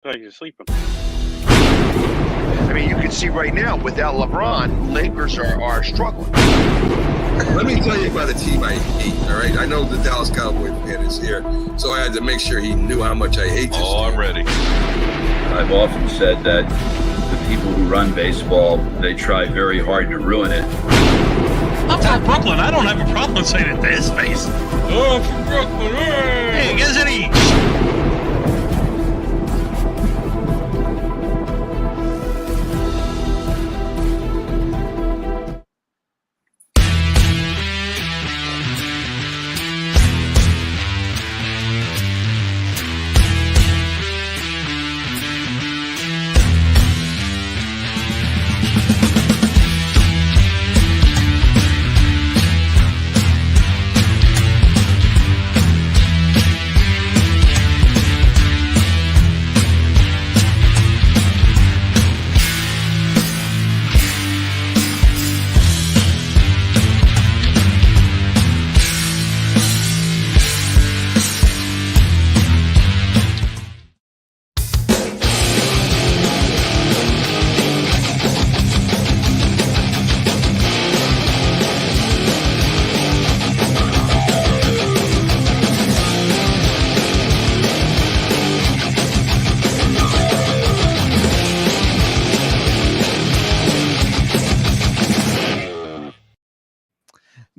like you're sleeping. I mean, you can see right now, without LeBron, Lakers are struggling. Let me tell you about the team I hate, all right? I know the Dallas Cowboy fan is here, so I had to make sure he knew how much I hate this team. I'm ready. I've often said that the people who run baseball, they try very hard to ruin it. I'm from Brooklyn. I don't have a problem saying it to his face. Oh, I'm from Brooklyn. Hey, get us any.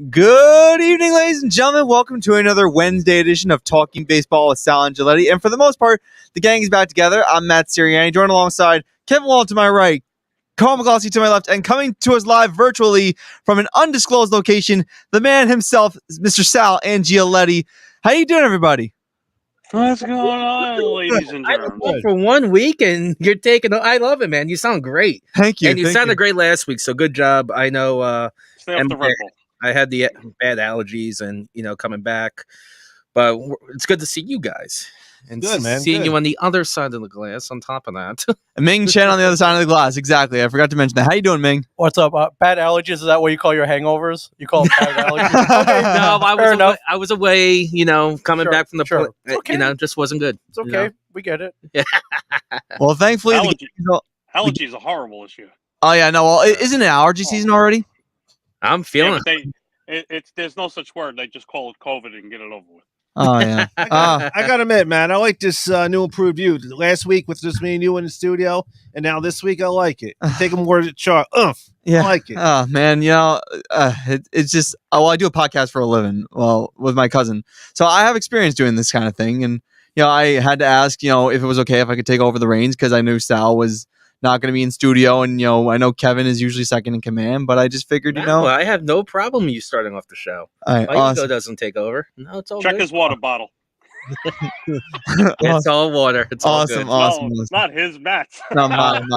Good evening, ladies and gentlemen. Welcome to another Wednesday edition of Talking Baseball with Sal Angioletti. And for the most part, the gang is back together. I'm Matt Sirianni, joined alongside Kevin Wall to my right, Carl McGlossy to my left, and coming to us live virtually from an undisclosed location, the man himself, Mr. Sal Angioletti. How you doing, everybody? What's going on, ladies and gentlemen? For 1 week, and you're taking. I love it, man. You sound great. Thank you. And you sounded great last week, so good job. I know. Stay off the Red Bull. I had the bad allergies, and coming back, but it's good to see you guys and good, man. Seeing good. you on the other side of the glass. On top of that, Ming Chen on the other side of the glass. Exactly. I forgot to mention that. How you doing, Ming? What's up? Bad allergies? Is that what you call your hangovers? You call them bad allergies? Okay. no, I was away. Coming Sure, back from the sure. Okay. just wasn't good. It's okay. We get it. Well, thankfully, Allergies are horrible this year. Oh yeah, no. Well, isn't it allergy season already? I'm feeling. There's no such word. They just call it COVID and get it over with. Oh yeah. I gotta admit, man, I like this new improved view. Last week with just me and you in the studio, and now this week I like it. Take them word to chart. Yeah. I like it. Oh man, it's just I do a podcast for a living. Well, with my cousin, so I have experience doing this kind of thing, and I had to ask, if it was okay if I could take over the reins because I knew Sal was not going to be in studio, and I know Kevin is usually second in command, but I just figured, I have no problem you starting off the show. My ego doesn't take over. No, it's all Check good. his water bottle. It's all water. It's awesome. No, not his, Matt's. No, mine.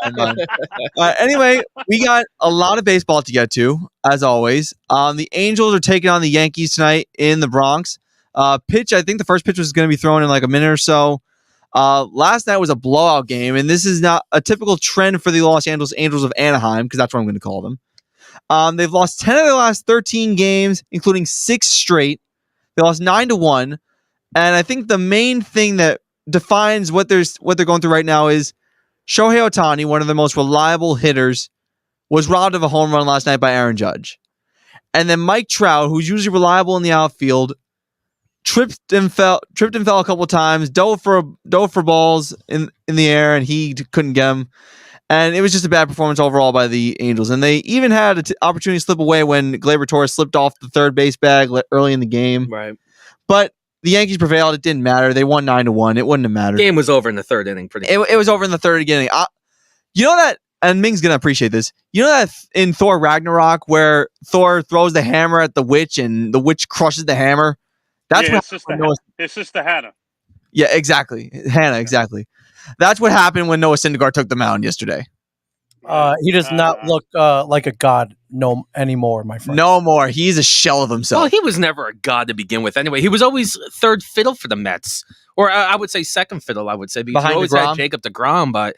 Anyway, we got a lot of baseball to get to, as always. The Angels are taking on the Yankees tonight in the Bronx. I think the first pitch was going to be thrown in like a minute or so. Last night was a blowout game, and this is not a typical trend for the Los Angeles Angels of Anaheim, because that's what I'm going to call them. They've lost 10 of their last 13 games, including 6 straight. They lost 9-1, and I think the main thing that defines what they're going through right now is Shohei Ohtani, one of the most reliable hitters, was robbed of a home run last night by Aaron Judge. And then Mike Trout, who's usually reliable in the outfield, tripped and fell a couple times, dove for balls in the air, and he couldn't get them. And it was just a bad performance overall by the Angels. And they even had an opportunity to slip away when Gleyber Torres slipped off the third base bag early in the game. Right. But the Yankees prevailed. It didn't matter. They won 9-1. It wouldn't have mattered. The game was over in the third inning. It was over in the third inning. You know that, and Ming's going to appreciate this. You know that in Thor Ragnarok where Thor throws the hammer at the witch and the witch crushes the hammer? That's what his sister Hannah. Yeah, exactly. Hannah, exactly. That's what happened when Noah Syndergaard took the mound yesterday. He does not look like a god anymore, my friend. No more. He's a shell of himself. Well, he was never a god to begin with. Anyway, he was always third fiddle for the Mets, or I would say second fiddle. I would say because he always had Jacob deGrom. But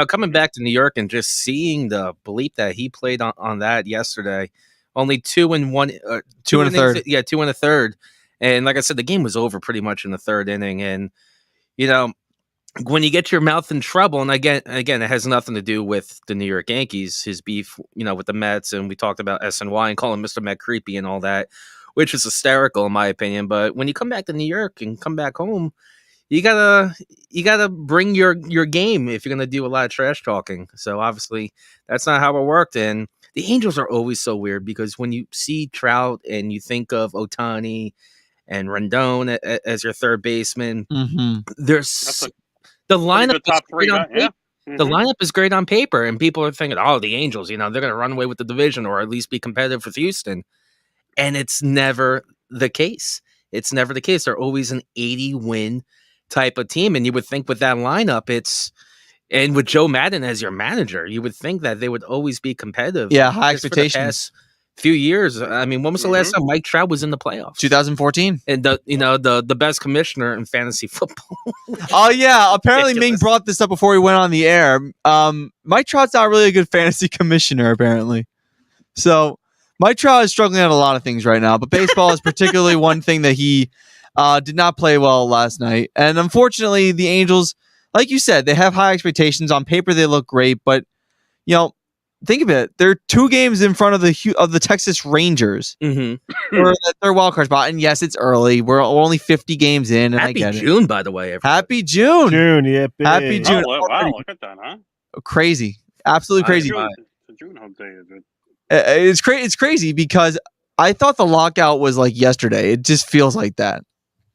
coming back to New York and just seeing the bleep that he played on that yesterday, only 2 and 1, 2 and a third. Yeah, 2 and a third. And like I said, the game was over pretty much in the third inning. And, when you get your mouth in trouble, and again, it has nothing to do with the New York Yankees, his beef, with the Mets, and we talked about SNY and calling Mr. Met creepy and all that, which is hysterical in my opinion. But when you come back to New York and come back home, you gotta bring your game if you're gonna do a lot of trash talking. So obviously that's not how it worked. And the Angels are always so weird because when you see Trout and you think of Ohtani and Rendon as your third baseman, there's the lineup top three guy, yeah. The lineup is great on paper, and people are thinking, "Oh, the Angels, they're going to run away with the division, or at least be competitive with Houston." And it's never the case. It's never the case. They're always an 80-win type of team, and you would think with that lineup, and with Joe Madden as your manager, you would think that they would always be competitive. Yeah, high expectations. Few years. I mean, when was the last time Mike Trout was in the playoffs? 2014. And the best commissioner in fantasy football. Oh yeah, apparently Ming brought this up before we went on the air. Mike Trout's not really a good fantasy commissioner, apparently. So Mike Trout is struggling at a lot of things right now, but baseball is particularly one thing that he did not play well last night. And unfortunately, the Angels, like you said, they have high expectations. On paper, they look great, but think of it. They're 2 games in front of the Texas Rangers for their wild card spot. And yes, it's early. We're only 50 games in. And Happy I get June, it. by the way. Everybody. Happy June. Yeah. Happy June. Oh, wow, look at that, huh? Crazy. Absolutely crazy. It's a June home day, is it? It's crazy because I thought the lockout was like yesterday. It just feels like that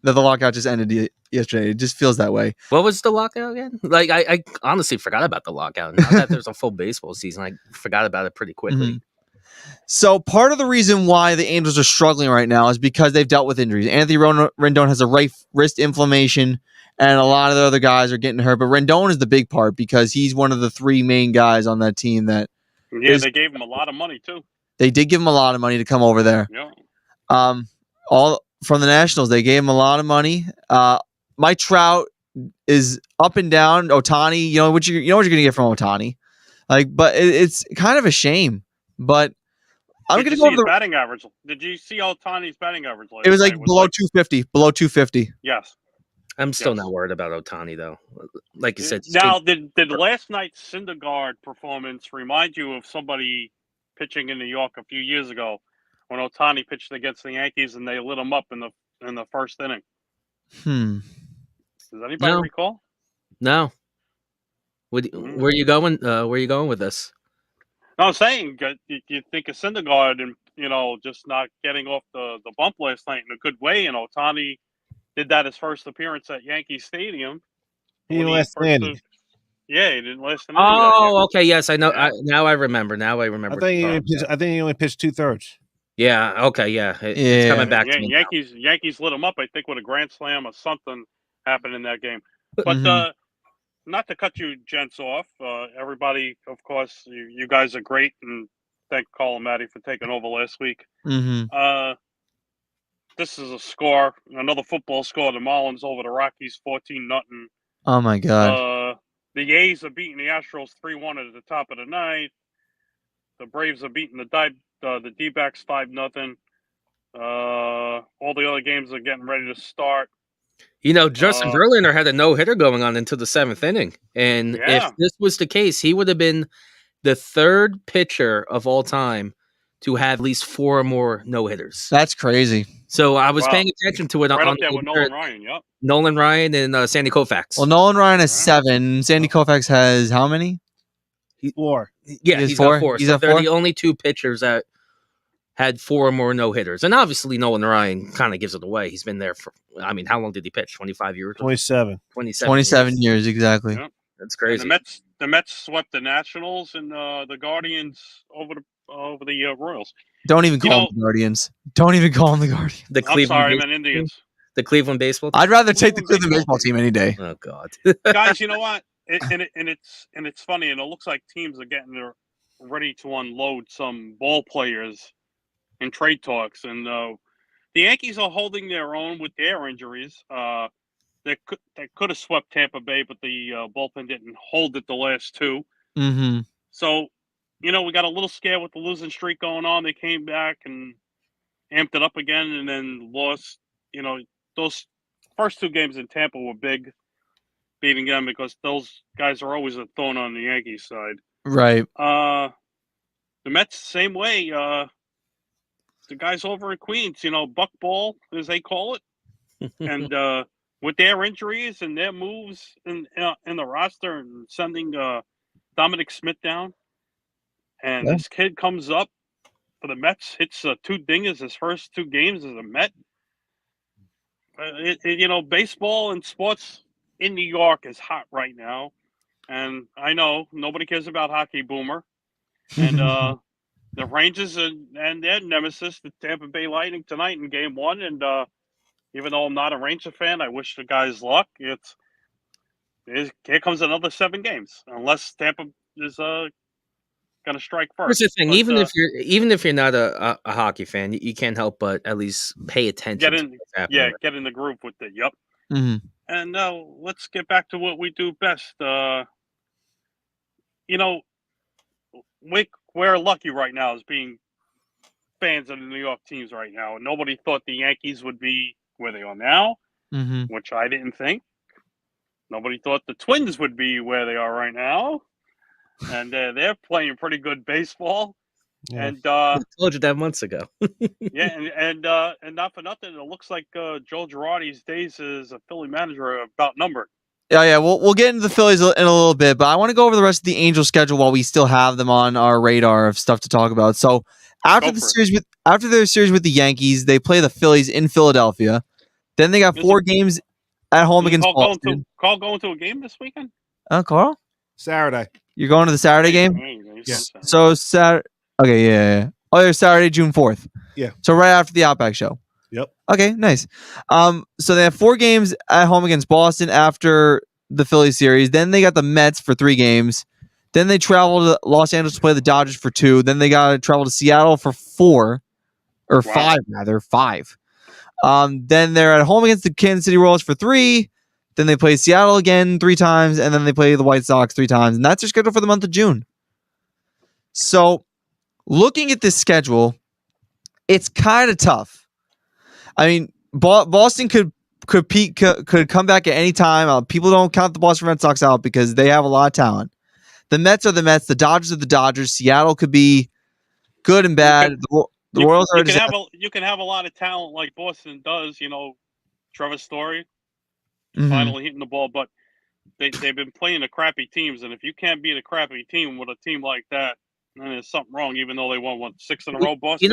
the lockout just ended yesterday. It just feels that way. What was the lockout again? Like I honestly forgot about the lockout. Now that there's a full baseball season, I forgot about it pretty quickly. So part of the reason why the Angels are struggling right now is because they've dealt with injuries. Anthony Rendon has a wrist inflammation, and a lot of the other guys are getting hurt. But Rendon is the big part because he's one of the 3 main guys on that team that. Yeah, they gave him a lot of money too. They did give him a lot of money to come over there. Yeah. All from the Nationals, they gave him a lot of money. Mike Trout is up and down. Ohtani, what you're going to get from Ohtani, but it's kind of a shame. But I'm going to go over the batting average. Did you see Ohtani's batting average? It was below 250. Below 250. Yes. I'm still not worried about Ohtani though. Like you said. Now, did last night's Syndergaard performance remind you of somebody pitching in New York a few years ago when Ohtani pitched against the Yankees and they lit him up in the first inning? Does anybody recall? No. Where are you going? Where are you going with this? No, I'm saying you think of Syndergaard and just not getting off the bump last night in a good way, and Ohtani did that his first appearance at Yankee Stadium. He didn't last an inning. Yeah, he didn't last an inning. Oh, okay, yes, I know. Now I remember. I think he only pitched 2/3. Yeah. Okay. Yeah. It's coming back to me. Yankees lit him up. I think with a grand slam or something happened in that game. But not to cut you gents off. Everybody, of course, you guys are great, and thank Colin Matty for taking over last week. This is a score, another football score. The Marlins over the Rockies, 14-0. Oh my God! The A's are beating the Astros 3-1 at the top of the ninth. The Braves are beating the D-backs 5-0. All the other games are getting ready to start. Justin Verlander had a no-hitter going on into the 7th inning. And if this was the case, he would have been the 3rd pitcher of all time to have at least 4 or more no-hitters. That's crazy. So I was paying attention to it. Right up there with Nolan Ryan, yep. Nolan Ryan and Sandy Koufax. Well, Nolan Ryan has 7. Sandy Koufax has how many? 4. Yeah, he's got 4. So they're the only 2 pitchers that had 4 or more no-hitters. And obviously Nolan Ryan kind of gives it away. He's been there for, how long did he pitch? 25 years? 27. 27 years, exactly. Yep. That's crazy. And the Mets swept the Nationals and the Guardians over the Royals. Don't even call them the Guardians. Don't even call them the Guardians. I'm sorry, I meant Indians. The Cleveland baseball team? I'd rather take the Cleveland baseball team any day. Oh, God. Guys, you know what? It's funny, and it looks like teams are getting ready to unload some ball players in trade talks. And the Yankees are holding their own with their injuries. They could have swept Tampa Bay, but the bullpen didn't hold it the last 2. Mm-hmm. So, we got a little scared with the losing streak going on. They came back and amped it up again and then lost. Those first 2 games in Tampa were big. beating them because those guys are always a thorn on the Yankees side. Right. The Mets, same way. The guys over in Queens, Buck Ball, as they call it, and with their injuries and their moves in the roster and sending Dominic Smith down, and Yeah. this kid comes up for the Mets, hits 2 dingers his first 2 games as a Met. Baseball and sports in New York is hot right now, and I know nobody cares about hockey, Boomer, and the Rangers and their nemesis, the Tampa Bay Lightning, tonight in Game 1, and even though I'm not a Ranger fan, I wish the guys luck. Here comes another 7 games, unless Tampa is going to strike first. Here's the thing: But, even if you're not a hockey fan, you can't help but at least pay attention to what's happening. get in the group with it. Yep. Mm-hmm. And let's get back to what we do best. We're lucky right now as being fans of the New York teams right now. Nobody thought the Yankees would be where they are now, which I didn't think. Nobody thought the Twins would be where they are right now, and they're playing pretty good baseball. Yeah. And I told you that months ago. and not for nothing, it looks like Joe Girardi's days as a Philly manager are about numbered. Yeah. We'll get into the Phillies in a little bit, but I want to go over the rest of the Angels schedule while we still have them on our radar of stuff to talk about. So after their series with the Yankees, they play the Phillies in Philadelphia. Then they got 4 games at home against Boston. Carl going to a game this weekend? Carl? Saturday. You're going to the Saturday game? Yeah. So Saturday. Okay, yeah. Oh, there's Saturday, June 4th. Yeah. So right after the Outback show. Yep. Okay, nice. So they have 4 games at home against Boston after the Phillies series. Then they got the Mets for 3 games. Then they travel to Los Angeles to play the Dodgers for 2. Then they got to travel to Seattle for 4. Or 5, rather. 5. Then they're at home against the Kansas City Royals for 3. Then they play Seattle again 3 times. And then they play the White Sox 3 times. And that's their schedule for the month of June. So, looking at this schedule, it's kind of tough. I mean, Boston could come back at any time. People don't count the Boston Red Sox out because they have a lot of talent. The Mets are the Mets. The Dodgers are the Dodgers. Seattle could be good and bad. The Royals are. You can have a lot of talent like Boston does. Trevor Story finally hitting the ball, but they've been playing the crappy teams, and if you can't beat a crappy team with a team like that, then there's something wrong. Even though they won 6 in a row, Boston.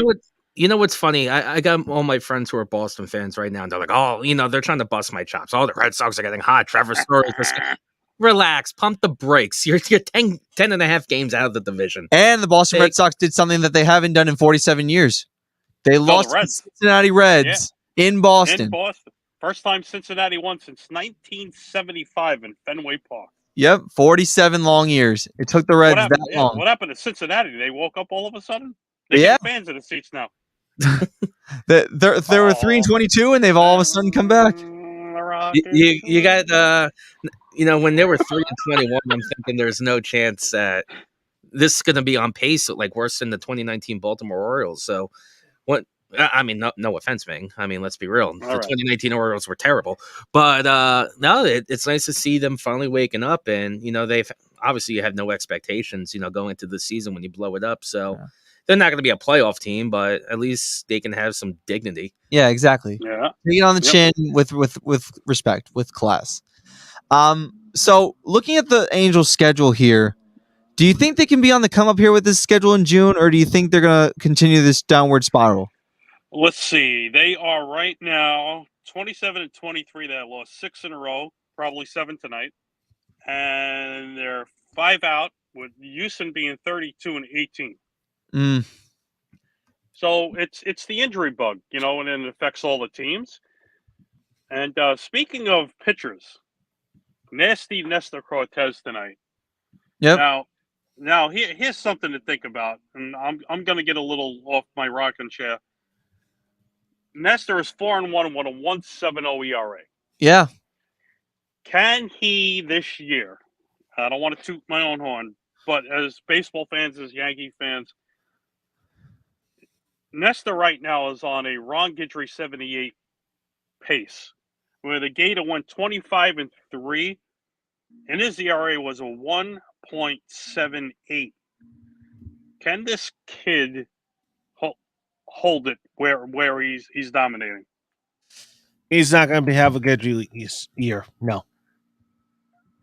You know what's funny? I got all my friends who are Boston fans right now, and they're like, "Oh, they're trying to bust my chops. Oh, the Red Sox are getting hot. Trevor Story." Relax, pump the brakes. You're 10 and a half games out of the division. And the Boston Red Sox did something that they haven't done in 47 years. They lost to the Cincinnati Reds in Boston. First time Cincinnati won since 1975 in Fenway Park. Yep, 47 long years. It took the Reds that long. What happened to Cincinnati? They woke up all of a sudden? They get fans in the seats now. They were 3-22, and they've all of a sudden come back. You got when they were 3-21, I'm thinking there's no chance that this is going to be on pace like worse than the 2019 Baltimore Orioles. So what? I mean, no offense, Ming. I mean, let's be real. The 2019 Orioles were terrible, but no, it's nice to see them finally waking up. And they've obviously you have no expectations, going into the season when you blow it up. So they're not going to be a playoff team, but at least they can have some dignity. Yeah, exactly. Yeah, take it on the chin with respect, with class. So looking at the Angels' schedule here, do you think they can be on the come up here with this schedule in June, or do you think they're going to continue this downward spiral? Let's see. They are right now 27-23. They lost 6 in a row, probably 7 tonight, and they're 5 out with Houston being 32-18. So it's the injury bug, and it affects all the teams. And speaking of pitchers, nasty Nestor Cortez tonight. Yep. Now here's something to think about, and I'm going to get a little off my rocking chair. Nestor is 4-1 with a 1.70 ERA. Yeah. Can he this year? I don't want to toot my own horn, but as baseball fans, as Yankee fans, Nestor right now is on a Ron Guidry 78 pace, where the Gator went 25-3 and his ERA was a 1.78. Can this kid hold it where he's dominating? He's not going to have a good year. No.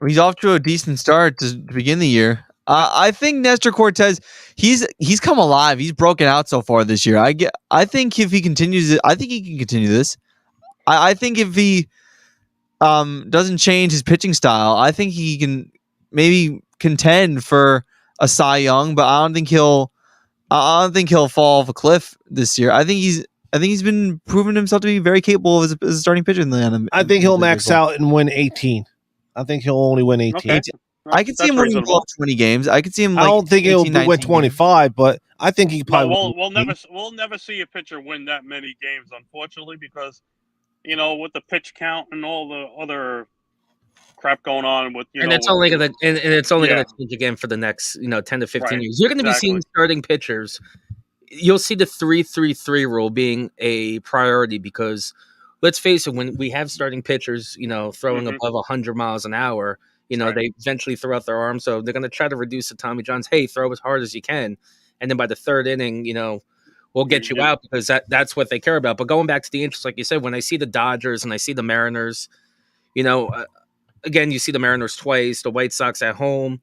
He's off to a decent start to begin the year. I think Nestor Cortez, he's come alive. He's broken out so far this year. I think if he continues it, I think he can continue this. I think if he doesn't change his pitching style, I think he can maybe contend for a Cy Young, but I don't think he'll fall off a cliff this year. I think he's been proving himself to be very capable as a starting pitcher in the end. I think he'll max out and win 18. I think he'll only win 18. Okay. I could see him winning 20 games. I could see him. I don't think he'll win 25, but I think he probably. We'll never see a pitcher win that many games, unfortunately, because with the pitch count and all the other crap going on with it's only gonna change again for the next 10 to 15 years. You're gonna be seeing starting pitchers. You'll see the 3-3-3 rule being a priority because let's face it, when we have starting pitchers, throwing above 100 miles an hour, they eventually throw out their arms, so they're gonna try to reduce the Tommy John's. Hey, throw as hard as you can, and then by the third inning, we'll get you out because that's what they care about. But going back to the Angels, like you said, when I see the Dodgers and I see the Mariners, again, you see the Mariners twice, the White Sox at home.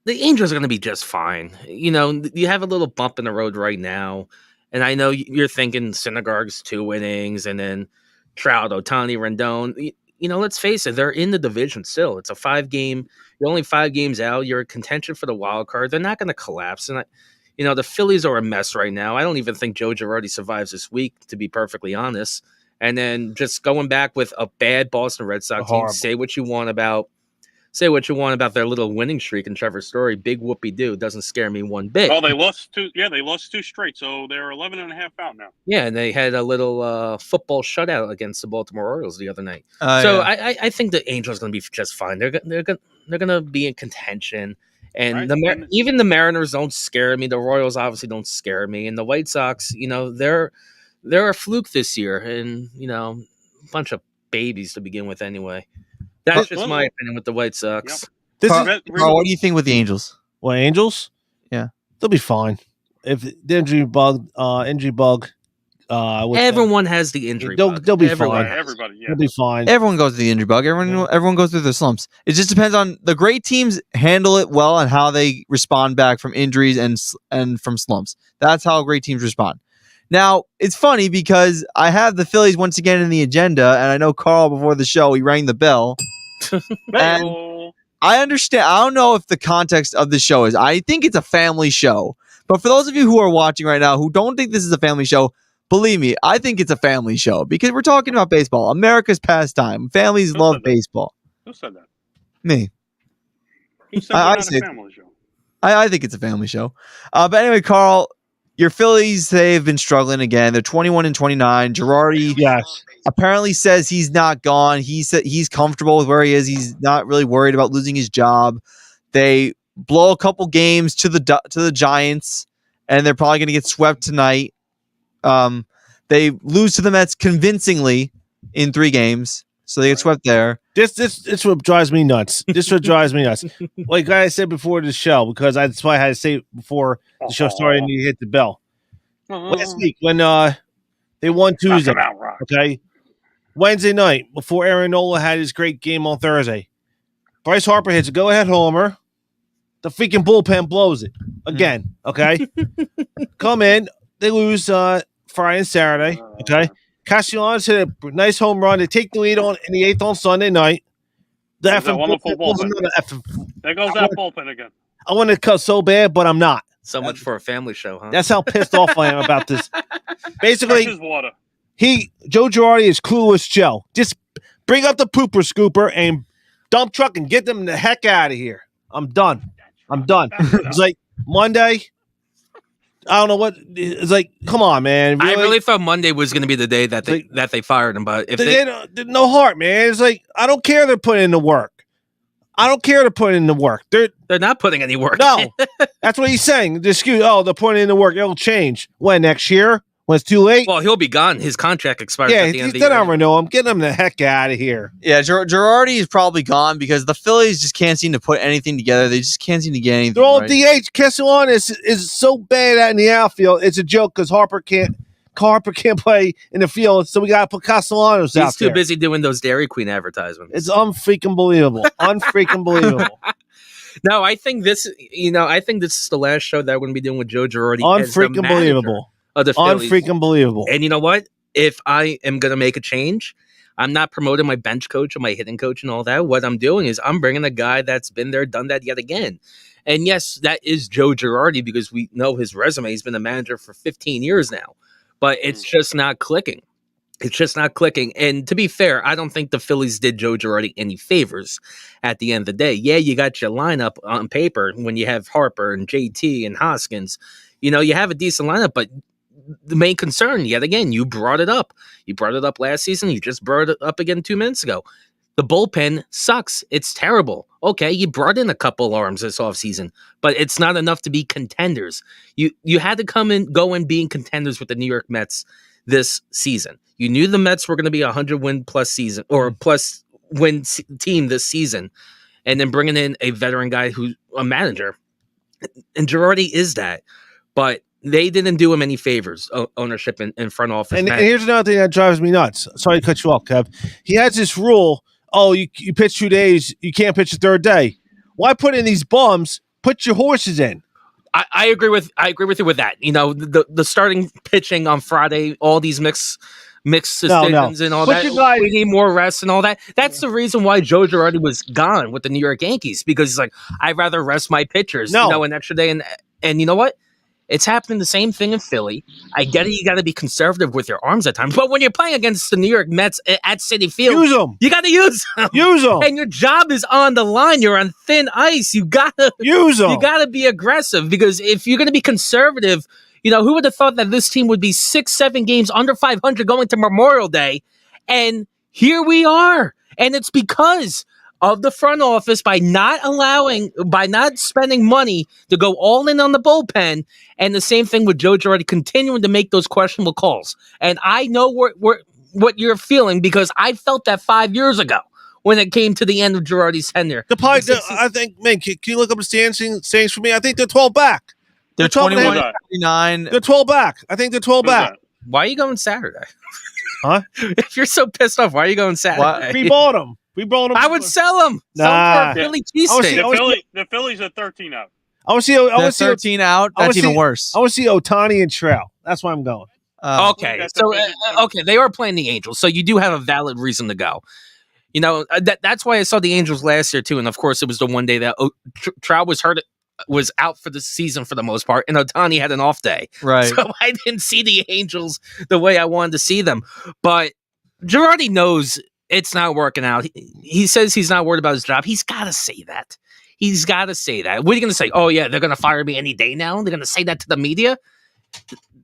The Angels are going to be just fine. You have a little bump in the road right now, and I know you're thinking Syndergaard's 2 innings, and then Trout, Ohtani, Rendon. Let's face it, they're in the division still. It's a 5-game. You're only 5 games out. You're in contention for the wild card. They're not going to collapse, and the Phillies are a mess right now. I don't even think Joe Girardi survives this week, to be perfectly honest. And then just going back with a bad Boston Red Sox team, say what you want about their little winning streak and Trevor Story. Big whoopee doo. Doesn't scare me one bit. Oh, they lost 2. Yeah, they lost 2 straight, so they're 11 and a half out now. Yeah, and they had a little football shutout against the Baltimore Orioles the other night. I think the Angels are going to be just fine. They're going to be in contention. And even the Mariners don't scare me. The Royals obviously don't scare me. And the White Sox, they're a fluke this year. And, a bunch of babies to begin with anyway. That's just my opinion with the White Sox. Yep. Carl, what do you think with the Angels? Well, Angels? Yeah. They'll be fine. If the injury bug, everyone has the injury bug. They'll be fine. Everybody, yeah. They'll be fine. Everyone goes to the injury bug. Everyone goes through their slumps. It just depends on the great teams handle it well and how they respond back from injuries and from slumps. That's how great teams respond. Now, it's funny because I have the Phillies once again in the agenda, and I know Carl before the show, he rang the bell. And I understand. I don't know if the context of the show is, I think it's a family show. But for those of you who are watching right now who don't think this is a family show, believe me, I think it's a family show because we're talking about baseball. America's pastime. Families love baseball. Who said that? Me. Who said it's a family show? I think it's a family show. But anyway, Carl, your Phillies, they've been struggling again. They're 21 and 29. Girardi apparently says he's not gone. He said he's comfortable with where he is. He's not really worried about losing his job. They blow a couple games to the Giants, and they're probably going to get swept tonight. They lose to the Mets convincingly in 3 games, so they get swept there. This what drives me nuts. Like I said before the show, because that's why I had to say it before the show started and you hit the bell. Last week when they won Tuesday, okay, Wednesday night before Aaron Nola had his great game on Thursday, Bryce Harper hits a go-ahead homer. The freaking bullpen blows it again. Okay, come in, they lose Friday and Saturday. Okay. Castellanos hit a nice home run. They take the lead in the 8th on Sunday night. There goes that bullpen again. I want to cut so bad, but I'm not. So much for a family show, huh? That's how pissed off I am about this. Basically, Joe Girardi is clueless Joe. Just bring up the pooper scooper and dump truck and get them the heck out of here. I'm done. It's like Monday. I don't know what it's like. Come on, man! Really? I really thought Monday was going to be the day that they fired him, but if they no heart, man. It's like I don't care. They're putting in the work. They're not putting any work. No, that's what he's saying. The excuse. Oh, they're putting in the work. It'll change when next year. When it's too late. Well, he'll be gone. His contract expires Yeah, at the end of the then year. I renew him. Get him the heck out of here. Yeah, Girardi is probably gone because the Phillies just can't seem to put anything together. They just can't seem to get anything. They're all right. DH. Castellano is so bad out in the outfield. It's a joke because Harper can't play in the field, so we got to put Castellanos out there. He's too busy doing those Dairy Queen advertisements. It's unfreaking believable. Unfreaking believable. No, I think this is the last show that we're going to be doing with Joe Girardi. Unfreaking believable. Of the Phillies. Unfreaking believable. And you know what? If I am going to make a change, I'm not promoting my bench coach or my hitting coach and all that. What I'm doing is I'm bringing a guy that's been there, done that yet again. And yes, that is Joe Girardi because we know his resume. He's been a manager for 15 years now. But it's just not clicking. It's just not clicking. And to be fair, I don't think the Phillies did Joe Girardi any favors at the end of the day. Yeah, you got your lineup on paper when you have Harper and JT and Hoskins. You have a decent lineup, but the main concern, yet again, you brought it up. You brought it up last season. You just brought it up again 2 minutes ago. The bullpen sucks. It's terrible. Okay, you brought in a couple arms this offseason, but it's not enough to be contenders. You had to go in being contenders with the New York Mets this season. You knew the Mets were going to be a 100-win plus season or plus win team this season, and then bringing in a veteran guy who's a manager. And Girardi is that, but they didn't do him any favors, ownership and front office. And here's another thing that drives me nuts. Sorry to cut you off, Kev. He has this rule, you pitch 2 days, you can't pitch the third day. Why put in these bums? Put your horses in. I agree with you with that. The starting pitching on Friday, all these mixed decisions and all that. We need more rest and all that. That's the reason why Joe Girardi was gone with the New York Yankees, because he's like, I'd rather rest my pitchers, an extra day. And you know what? It's happening the same thing in Philly. I get it. You got to be conservative with your arms at times. But when you're playing against the New York Mets at Citi Field, use them. You got to use them. Use them. And your job is on the line. You're on thin ice. You got to use them. You got to be aggressive, because if you're going to be conservative, who would have thought that this team would be 6-7 games under 500 going to Memorial Day? And here we are. And it's because of the front office by not spending money to go all in on the bullpen, and the same thing with Joe Girardi continuing to make those questionable calls. And I know what you're feeling, because I felt that 5 years ago when it came to the end of Girardi's tenure. I think, man, can you look up the standings for me? I think they're 12 back. They're 21-39. They're 12 back. I think they're 12 back. Why are you going Saturday? Huh? If you're so pissed off, why are you going Saturday? We bought them. I would sell them. Nah. Philly cheesesteak. The Phillies are 13 out. I want to see 13 out. That's even worse. I want to see Ohtani and Trout. That's why I'm going. Okay, so they are playing the Angels, so you do have a valid reason to go. That's why I saw the Angels last year too, and of course it was the one day that Trout was out for the season for the most part, and Ohtani had an off day. Right. So I didn't see the Angels the way I wanted to see them. But Girardi knows it's not working out. He says he's not worried about his job. He's got to say that. He's got to say that. What are you going to say? Oh, yeah, they're going to fire me any day now? They're going to say that to the media?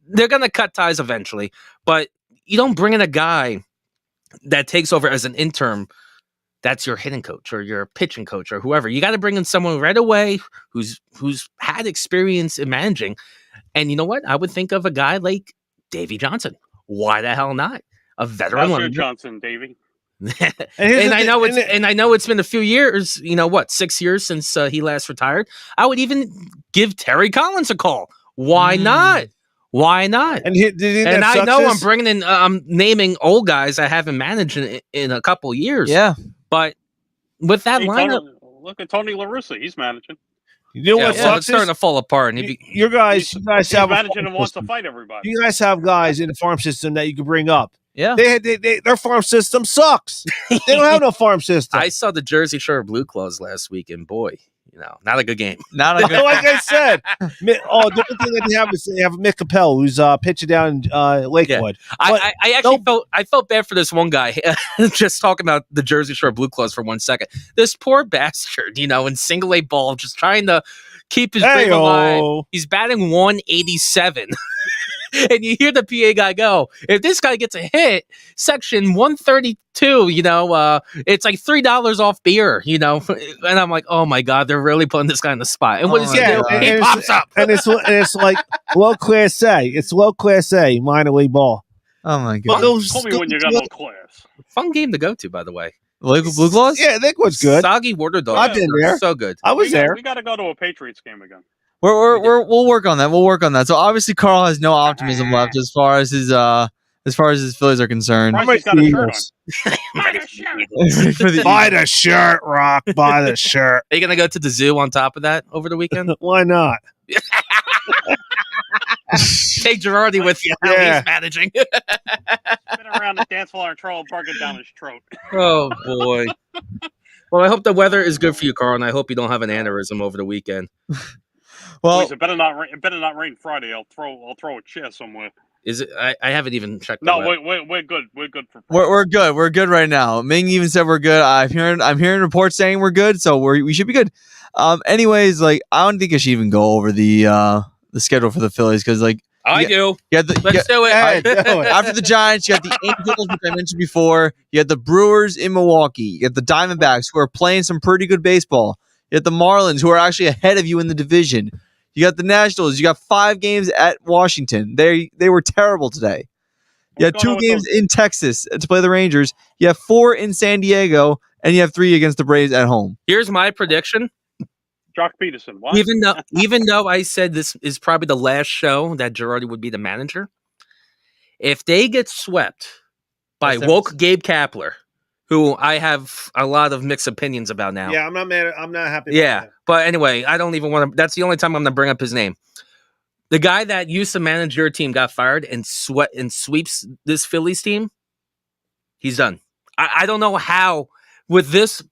They're going to cut ties eventually. But you don't bring in a guy that takes over as an interim that's your hitting coach or your pitching coach or whoever. You got to bring in someone right away who's had experience in managing. And you know what? I would think of a guy like Davey Johnson. Why the hell not? A veteran. How's your Johnson, Davey? and I know it's been a few years, 6 years since he last retired. I would even give Terry Collins a call. Why not? Why not? And I know I'm bringing in, I'm naming old guys I haven't managed in a couple years. Yeah, but with that lineup, look at Tony La Russa. He's managing. You know what sucks? It's starting to fall apart. And you guys have managing and wants to fight everybody. You guys have guys in the farm system that you can bring up. Yeah, their farm system sucks. They don't have no farm system. I saw the Jersey Shore Blue Claws last week, and boy, not a good game. Not a good. Like I said, the only thing that they have is they have Mick Capel, who's pitching down in Lakewood. Yeah. I actually felt bad for this one guy. Just talking about the Jersey Shore Blue Claws for 1 second. This poor bastard, in single A ball, just trying to keep his dream alive. He's batting 187. And you hear the PA guy go, if this guy gets a hit, section 132, it's like $3 off beer, And I'm like, oh my God, they're really putting this guy on the spot. And what does he do? He pops up. And it's like low class A. It's low class A minor league ball. Oh my God. Call me when you got no class. Fun game to go to, by the way. Blue Claws? Yeah, that was good. Soggy water dog. I've been there. So good. I was there. We got to go to a Patriots game again. We'll work on that. We'll work on that. So obviously Carl has no optimism left as far as his Phillies are concerned. He's got a shirt on. Buy the shirt, Rock. Buy the shirt. Are you gonna go to the zoo on top of that over the weekend? Why not? Take Girardi with you. How he's managing. Spin around the dance floor and throw a burger down his throat. Oh boy. Well, I hope the weather is good for you, Carl, and I hope you don't have an aneurysm over the weekend. Well, please, it better not rain Friday. I'll throw a chair somewhere. Is it? I haven't even checked. No, we're good. We're good for. We're good. We're good right now. Ming even said we're good. I'm hearing reports saying we're good, so we should be good. Anyways, like I don't think I should even go over the schedule for the Phillies because like I do. Let's do it. After the Giants, you got the Angels, which I mentioned before. You had the Brewers in Milwaukee. You got the Diamondbacks, who are playing some pretty good baseball. You got the Marlins, who are actually ahead of you in the division. You got the Nationals. You got 5 games at Washington. They were terrible today. You had 2 games in Texas to play the Rangers. You have 4 in San Diego, and you have 3 against the Braves at home. Here's my prediction. Jock Peterson. What? Even though I said this is probably the last show that Girardi would be the manager, if they get swept by woke Gabe Kapler, who I have a lot of mixed opinions about now. Yeah, I'm not mad. I'm not happy. Yeah, but anyway, I don't even want to. That's the only time I'm going to bring up his name. The guy that used to manage your team got fired and sweeps this Phillies team. He's done. I don't know how. With this,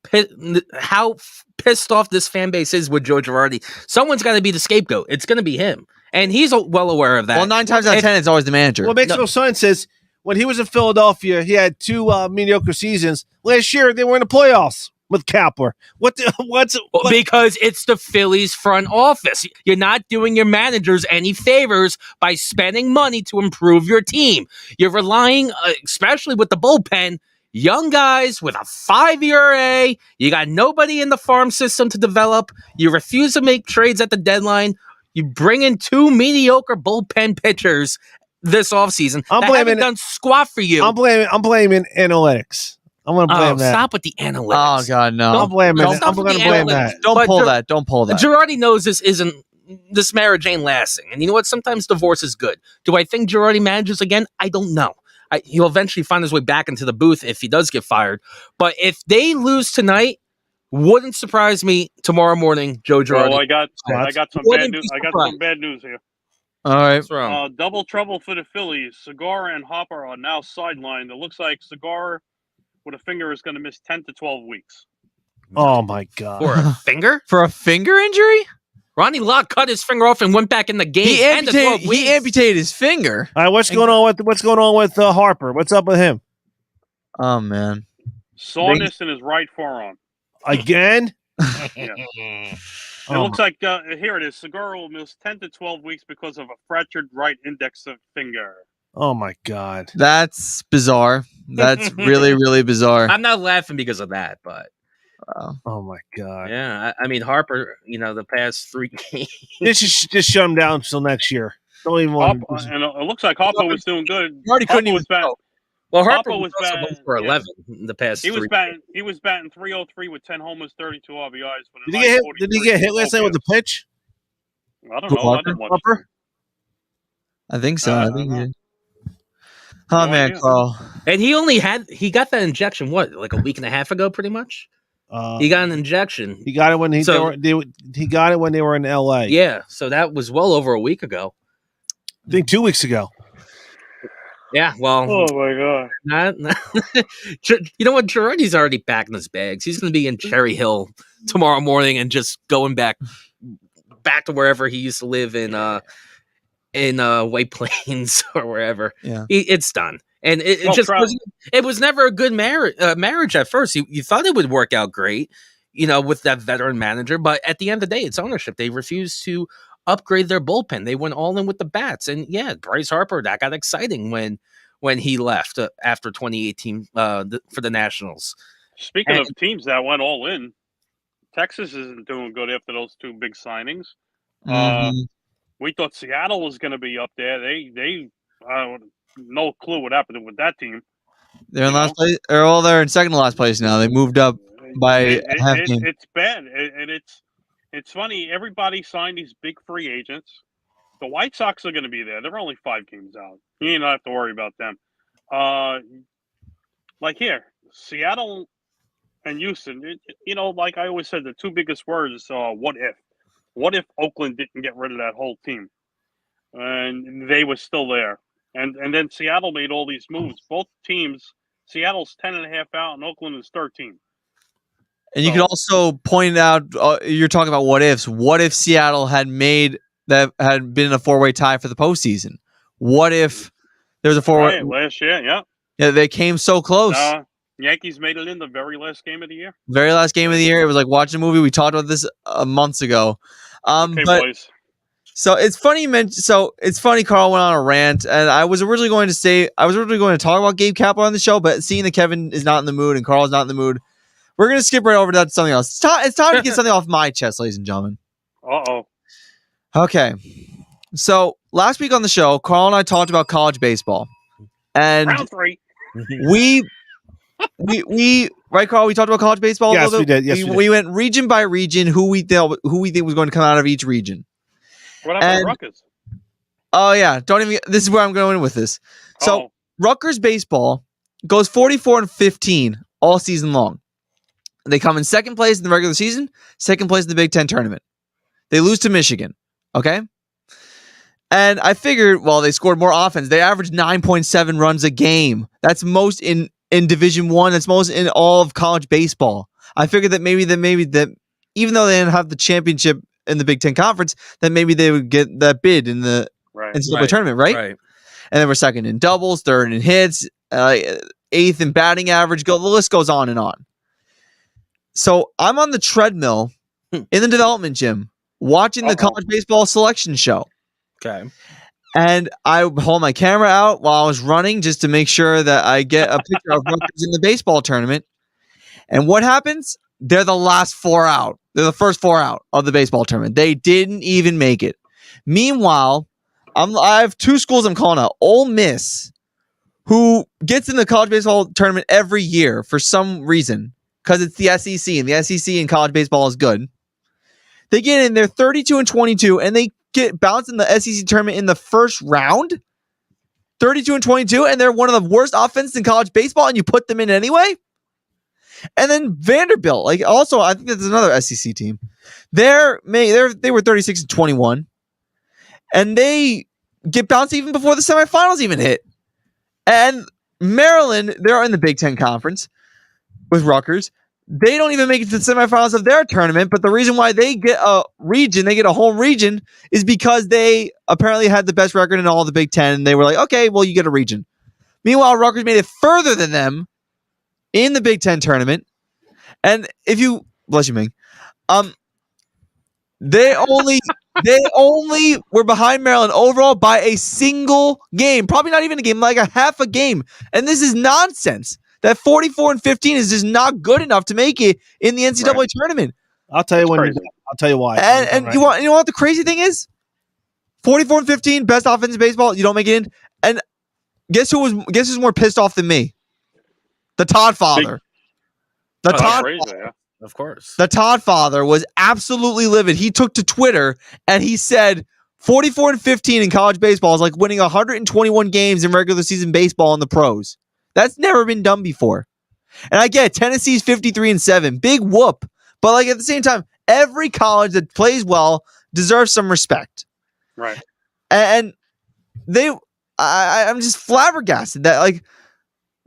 how pissed off this fan base is with Joe Girardi. Someone's got to be the scapegoat. It's going to be him. And he's well aware of that. Well, 9 times out of 10, it's always the manager. Well, makes no sense is when he was in Philadelphia, he had 2 mediocre seasons. Last year, they were in the playoffs with Kapler. Because it's the Phillies front office. You're not doing your managers any favors by spending money to improve your team. You're relying, especially with the bullpen, young guys with a 5 ERA. You got nobody in the farm system to develop. You refuse to make trades at the deadline. You bring in 2 mediocre bullpen pitchers this offseason. I haven't done squat for you. I'm blaming analytics. I'm going to blame that. Stop with the analytics. Oh God, no! I'm going to blame that. Don't pull that. Don't pull that. Girardi knows this marriage ain't lasting, and you know what? Sometimes divorce is good. Do I think Girardi manages again? I don't know. He'll eventually find his way back into the booth if he does get fired. But if they lose tonight, wouldn't surprise me tomorrow morning, Joe Girardi. Oh, I got some bad news. I got some bad news here. All right. What's wrong? Double trouble for the Phillies. Segura and Hopper are now sidelined. It looks like Segura with a finger is going to miss 10 to 12 weeks. Oh my God! For a finger? For a finger injury? Ronnie Lott cut his finger off and went back in the game. He amputated his finger. All right, what's going on with Harper? What's up with him? Oh man, soreness in his right forearm. Again? Yeah. It looks like here it is. Segura will miss 10 to 12 weeks because of a fractured right index finger. Oh my God, that's bizarre. That's really, really bizarre. I'm not laughing because of that, but. Oh my God! Yeah, I mean Harper. The past 3 games. This is just shut him down until next year. Don't even want. And it looks like Harper was doing good. Harper couldn't even bat. Well, Harper was batting for 11 the past. He was batting .303 with 10 homers, 32 RBIs. Did he get hit last night with the pitch? I don't know. Harper? I think so. I think he did. Oh man, Carl. And he got that injection like a week and a half ago, pretty much. He got an injection. He got it when he got it when they were in LA. Yeah, so that was well over a week ago. I think 2 weeks ago. Yeah, well. Oh my God! You know what? Girardi's already packing his bags. He's going to be in Cherry Hill tomorrow morning and just going back to wherever he used to live in White Plains or wherever. Yeah, it's done. And it was never a good marriage at first. You thought it would work out great, with that veteran manager. But at the end of the day, it's ownership. They refuse to upgrade their bullpen. They went all in with the bats, and Bryce Harper, that got exciting when he left after 2018 for the Nationals. Speaking of teams that went all in, Texas isn't doing good after those 2 big signings. We thought Seattle was going to be up there. They no clue what happened with that team. They're in last place. They're in second to last place now. They moved up by half game. It's bad, and it's funny. Everybody signed these big free agents. The White Sox are going to be there. They're only 5 games out. You ain't have to worry about them. Like here, Seattle and Houston. Like I always said, the 2 biggest words are what if. What if Oakland didn't get rid of that whole team, and they were still there? And then Seattle made all these moves. Both teams, Seattle's 10.5 out, and Oakland is 13. And you could also point out, you're talking about what ifs. What if Seattle had been a 4-way tie for the postseason? What if there was a 4-way last year? Yeah. Yeah, they came so close. Yankees made it in the very last game of the year. Very last game of the year. It was like watching a movie. We talked about this months ago. Okay, boys. So it's funny. It's funny. Carl went on a rant, and I was originally going to talk about Gabe Kapler on the show, but seeing that Kevin is not in the mood and Carl is not in the mood, we're going to skip right over to something else. It's time to get something off my chest, ladies and gentlemen. Okay. So last week on the show, Carl and I talked about college baseball, and round 3. we right, Carl. We talked about college baseball. Yes, we did. Yes, we went region by region. Who we think was going to come out of each region. What happened to Rutgers? Oh yeah, this is where I'm going with this. So Rutgers baseball goes 44-15 all season long. They come in second place in the regular season, second place in the Big Ten tournament. They lose to Michigan. Okay. And I figured, they scored more offense. They averaged 9.7 runs a game. That's most in Division I. That's most in all of college baseball. I figured that maybe even though they didn't have the championship in the Big Ten Conference, that maybe they would get that bid in the NCAA tournament, right? And they were second in doubles, third in hits, 8th in batting average. The list goes on and on. So I'm on the treadmill in the development gym watching the college baseball selection show. Okay. And I hold my camera out while I was running just to make sure that I get a picture of Rutgers in the baseball tournament. And what happens? They're the last 4 out. They're the first 4 out of the baseball tournament. They didn't even make it. Meanwhile, I have 2 schools I'm calling out. Ole Miss, who gets in the college baseball tournament every year for some reason, because it's the SEC, and the SEC in college baseball is good. They get in there 32-22, and they get bounced in the SEC tournament in the first round. 32-22, and they're one of the worst offenses in college baseball, and you put them in anyway? And then Vanderbilt, also, I think that's another SEC team. They were 36-21, and they get bounced even before the semifinals even hit. And Maryland, they're in the Big Ten Conference with Rutgers. They don't even make it to the semifinals of their tournament, but the reason why they get a home region, is because they apparently had the best record in all of the Big Ten. And they were like, okay, well, you get a region. Meanwhile, Rutgers made it further than them in the Big Ten tournament. And bless you, Ming, they only were behind Maryland overall by a single game, probably not even a game, like a half a game. And this is nonsense. That 44-15 is just not good enough to make it in the NCAA tournament. I'll tell you I'll tell you why. And you know what the crazy thing is? 44-15, best offense in baseball. You don't make it in. And guess who's more pissed off than me? The Todd father. Of course. The Todd father was absolutely livid. He took to Twitter and he said 44-15 in college baseball is like winning 121 games in regular season baseball in the pros. That's never been done before. And I get it, Tennessee's 53-7. Big whoop. But at the same time, every college that plays well deserves some respect. Right. And I'm just flabbergasted that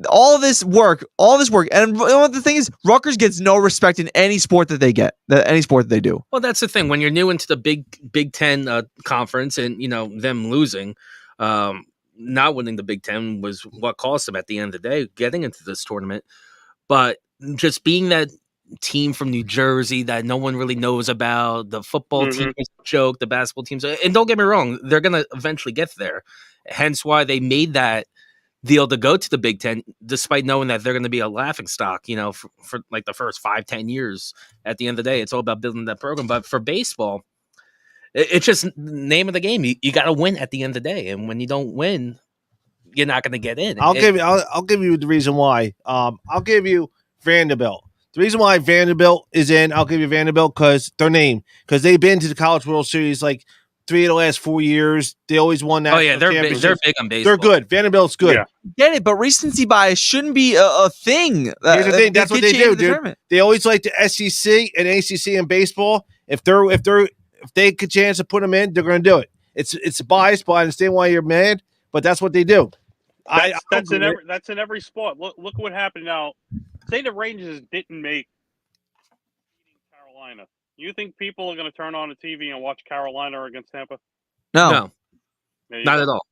all this work. And the thing is, Rutgers gets no respect in any sport that they do. Well, that's the thing. When you're new into the Big Ten conference and, them losing, not winning the Big Ten was what cost them at the end of the day getting into this tournament. But just being that team from New Jersey that no one really knows about. The football team is a joke. The basketball teams, and don't get me wrong, they're going to eventually get there. Hence why they made that deal to go to the Big Ten, despite knowing that they're going to be a laughing stock, for like the first 5-10 years. At the end of the day, it's all about building that program. But for baseball, it's just name of the game. You got to win at the end of the day, and when you don't win, you're not going to get in. I'll give you the reason why. I'll give you Vanderbilt. The reason why Vanderbilt is in, I'll give you Vanderbilt because their name, because they've been to the College World Series like 3 of the last 4 years. They always won that. Oh yeah, they're big on baseball. They're good. Vanderbilt's good. Yeah. Get it, but recency bias shouldn't be a thing. Here's the thing. That's what they do, dude. They always like the SEC and ACC in baseball. If they get a chance to put them in, they're going to do it. It's biased, but I understand why you're mad. But that's what they do. That's in every sport. Look what happened now. Say the Rangers didn't make Carolina. You think people are going to turn on the TV and watch Carolina against Tampa? No, not at all.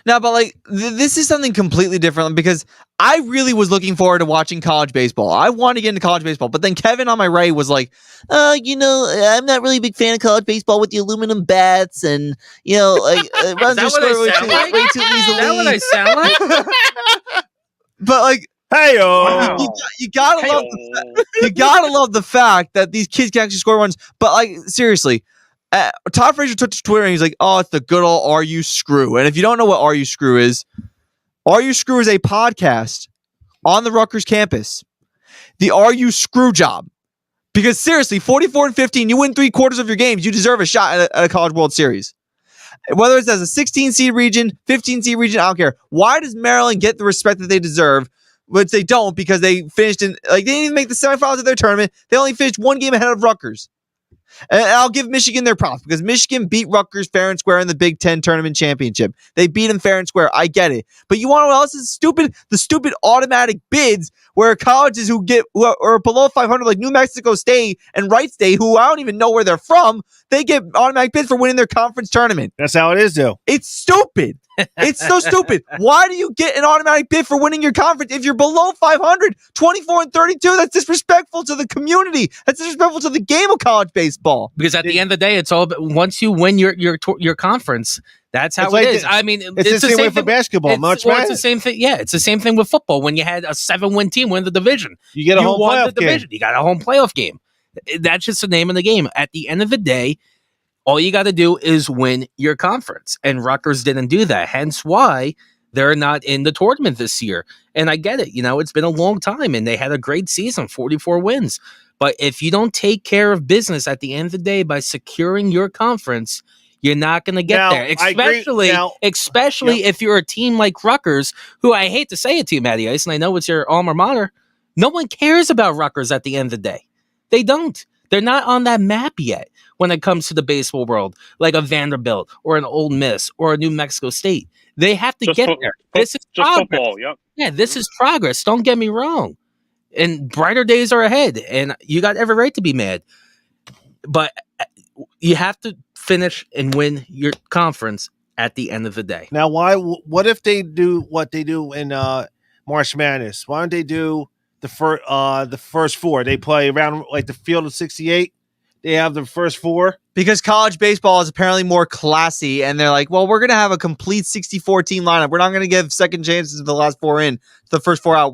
No, but like this is something completely different because I really was looking forward to watching college baseball. I wanted to get into college baseball, but then Kevin on my right was like, I'm not really a big fan of college baseball with the aluminum bats and runs are scored way too easily. Is that what I sound like? But like, you gotta love the fact that these kids can actually score runs. But like seriously. Todd Frazier took to Twitter and he's like, "Oh, it's the good old Are You Screw." And if you don't know what Are You Screw is a podcast on the Rutgers campus. The Are You Screw job. Because seriously, 44-15, you win 3/4 of your games, you deserve a shot at a College World Series. Whether it's as a 16-seed region, 15-seed region, I don't care. Why does Maryland get the respect that they deserve? Which they don't because they finished they didn't even make the semifinals of their tournament. They only finished 1 game ahead of Rutgers. And I'll give Michigan their props because Michigan beat Rutgers fair and square in the Big Ten tournament championship. They beat them fair and square. I get it. But you want to know what else is stupid? The stupid automatic bids where colleges who are below 500 like New Mexico State and Wright State, who I don't even know where they're from, they get automatic bids for winning their conference tournament. That's how it is, though. It's stupid. It's so stupid. Why do you get an automatic bid for winning your conference if you're below 500, 24-32? That's disrespectful to the community. That's disrespectful to the game of college baseball. Because at the end of the day, it's all about, once you win your conference, that's how it is. I mean, it's the same way for basketball. It's the same thing. Yeah, it's the same thing with football. When you had a 7-win team win the division, you get a home playoff game. You got a home playoff game. That's just the name of the game. At the end of the day, all you got to do is win your conference. And Rutgers didn't do that. Hence why they're not in the tournament this year. And I get it. It's been a long time and they had a great season, 44 wins. But if you don't take care of business at the end of the day by securing your conference, you're not going to get there. Especially if you're a team like Rutgers, who I hate to say it to you, Matty Ice, and I know it's your alma mater. No one cares about Rutgers at the end of the day. They don't. They're not on that map yet when it comes to the baseball world, like a Vanderbilt or an Ole Miss or a New Mexico State. They have to get there. This is progress. Football, yep. Yeah, this is progress. Don't get me wrong. And brighter days are ahead, and you got every right to be mad. But you have to finish and win your conference at the end of the day. Now, what if they do what they do in March Madness? Why don't they do the first 4? They play around like the field of 68. They have the first 4 because college baseball is apparently more classy, and they're like, well, we're going to have a complete 64 team lineup. We're not going to give second chances to the last 4 in, the first 4 out.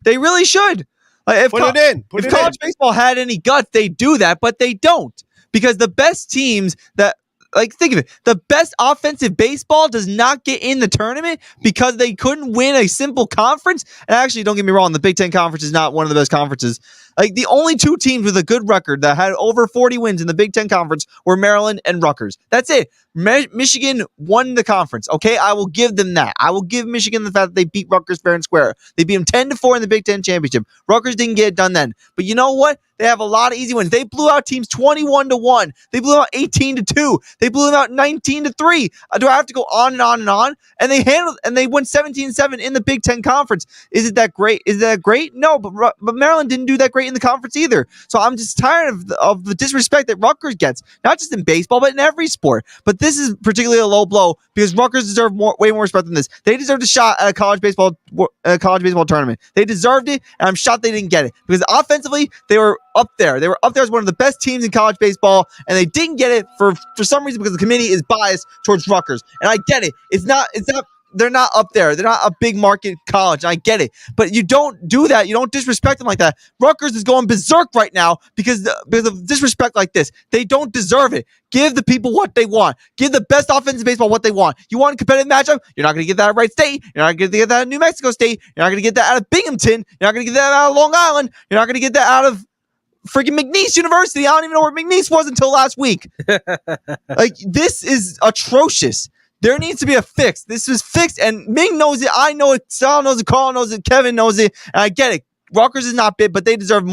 They really should. If college baseball had any guts, they'd do that, but they don't because the best teams that. Think of it. The best offensive baseball does not get in the tournament because they couldn't win a simple conference. And actually, don't get me wrong, the Big Ten Conference is not one of the best conferences. The only 2 teams with a good record that had over 40 wins in the Big Ten Conference were Maryland and Rutgers. That's it. Michigan won the conference. Okay, I will give them that. I will give Michigan the fact that they beat Rutgers fair and square. They beat them 10-4 in the Big Ten Championship. Rutgers didn't get it done then. But you know what? They have a lot of easy wins. They blew out teams 21-1. They blew out 18-2. They blew them out 19-3. Do I have to go on and on and on? And they won 17-7 in the Big Ten Conference. Is it that great? Is that great? No, but Maryland didn't do that great in the conference either. So I'm just tired of the disrespect that Rutgers gets, not just in baseball, but in every sport. But this is particularly a low blow because Rutgers deserve way more respect than this. They deserved a shot at a college baseball tournament. They deserved it, and I'm shocked they didn't get it because offensively they were up there. They were up there as one of the best teams in college baseball, and they didn't get it for some reason because the committee is biased towards Rutgers. And I get it. It's not. They're not up there. They're not a big market college. I get it. But you don't do that. You don't disrespect them like that. Rutgers is going berserk right now because of disrespect like this. They don't deserve it. Give the people what they want. Give the best offense in baseball what they want. You want a competitive matchup? You're not going to get that at Wright State. You're not going to get that at New Mexico State. You're not going to get that out of Binghamton. You're not going to get that out of Long Island. You're not going to get that out of freaking McNeese University. I don't even know where McNeese was until last week. Like, this is atrocious. There needs to be a fix. This was fixed, and Ming knows it. I know it. Sal knows it. Carl knows it. Kevin knows it. And I get it. Rutgers is not big, but they deserve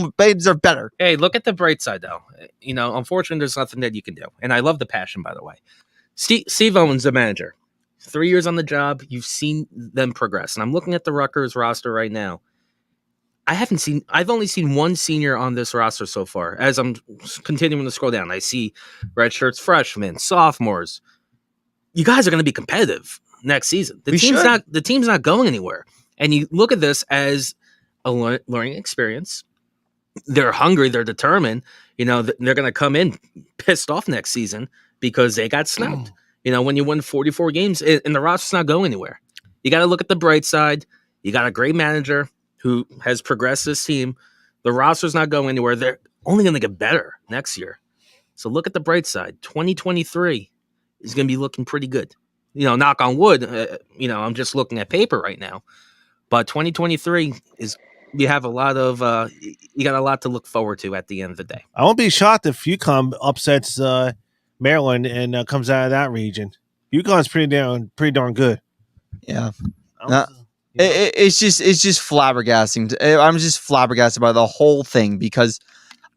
better. Hey, look at the bright side, though. Unfortunately, there's nothing that you can do. And I love the passion, by the way. Steve Owens, the manager. 3 years on the job. You've seen them progress. And I'm looking at the Rutgers roster right now. I've only seen one senior on this roster so far. As I'm continuing to scroll down, I see redshirts, freshmen, sophomores. You guys are going to be competitive next season. The team's not going anywhere. And you look at this as a learning experience. They're hungry. They're determined. They're going to come in pissed off next season because they got snubbed. When you win 44 games and the roster's not going anywhere. You got to look at the bright side. You got a great manager who has progressed this team. The roster's not going anywhere. They're only going to get better next year. So look at the bright side. 2023 is going to be looking pretty good. Knock on wood. I'm just looking at paper right now. But 2023 you have a lot of you got a lot to look forward to at the end of the day. I won't be shocked if UConn upsets Maryland and comes out of that region. UConn's pretty darn good. Yeah. It's just flabbergasting. I'm just flabbergasted by the whole thing because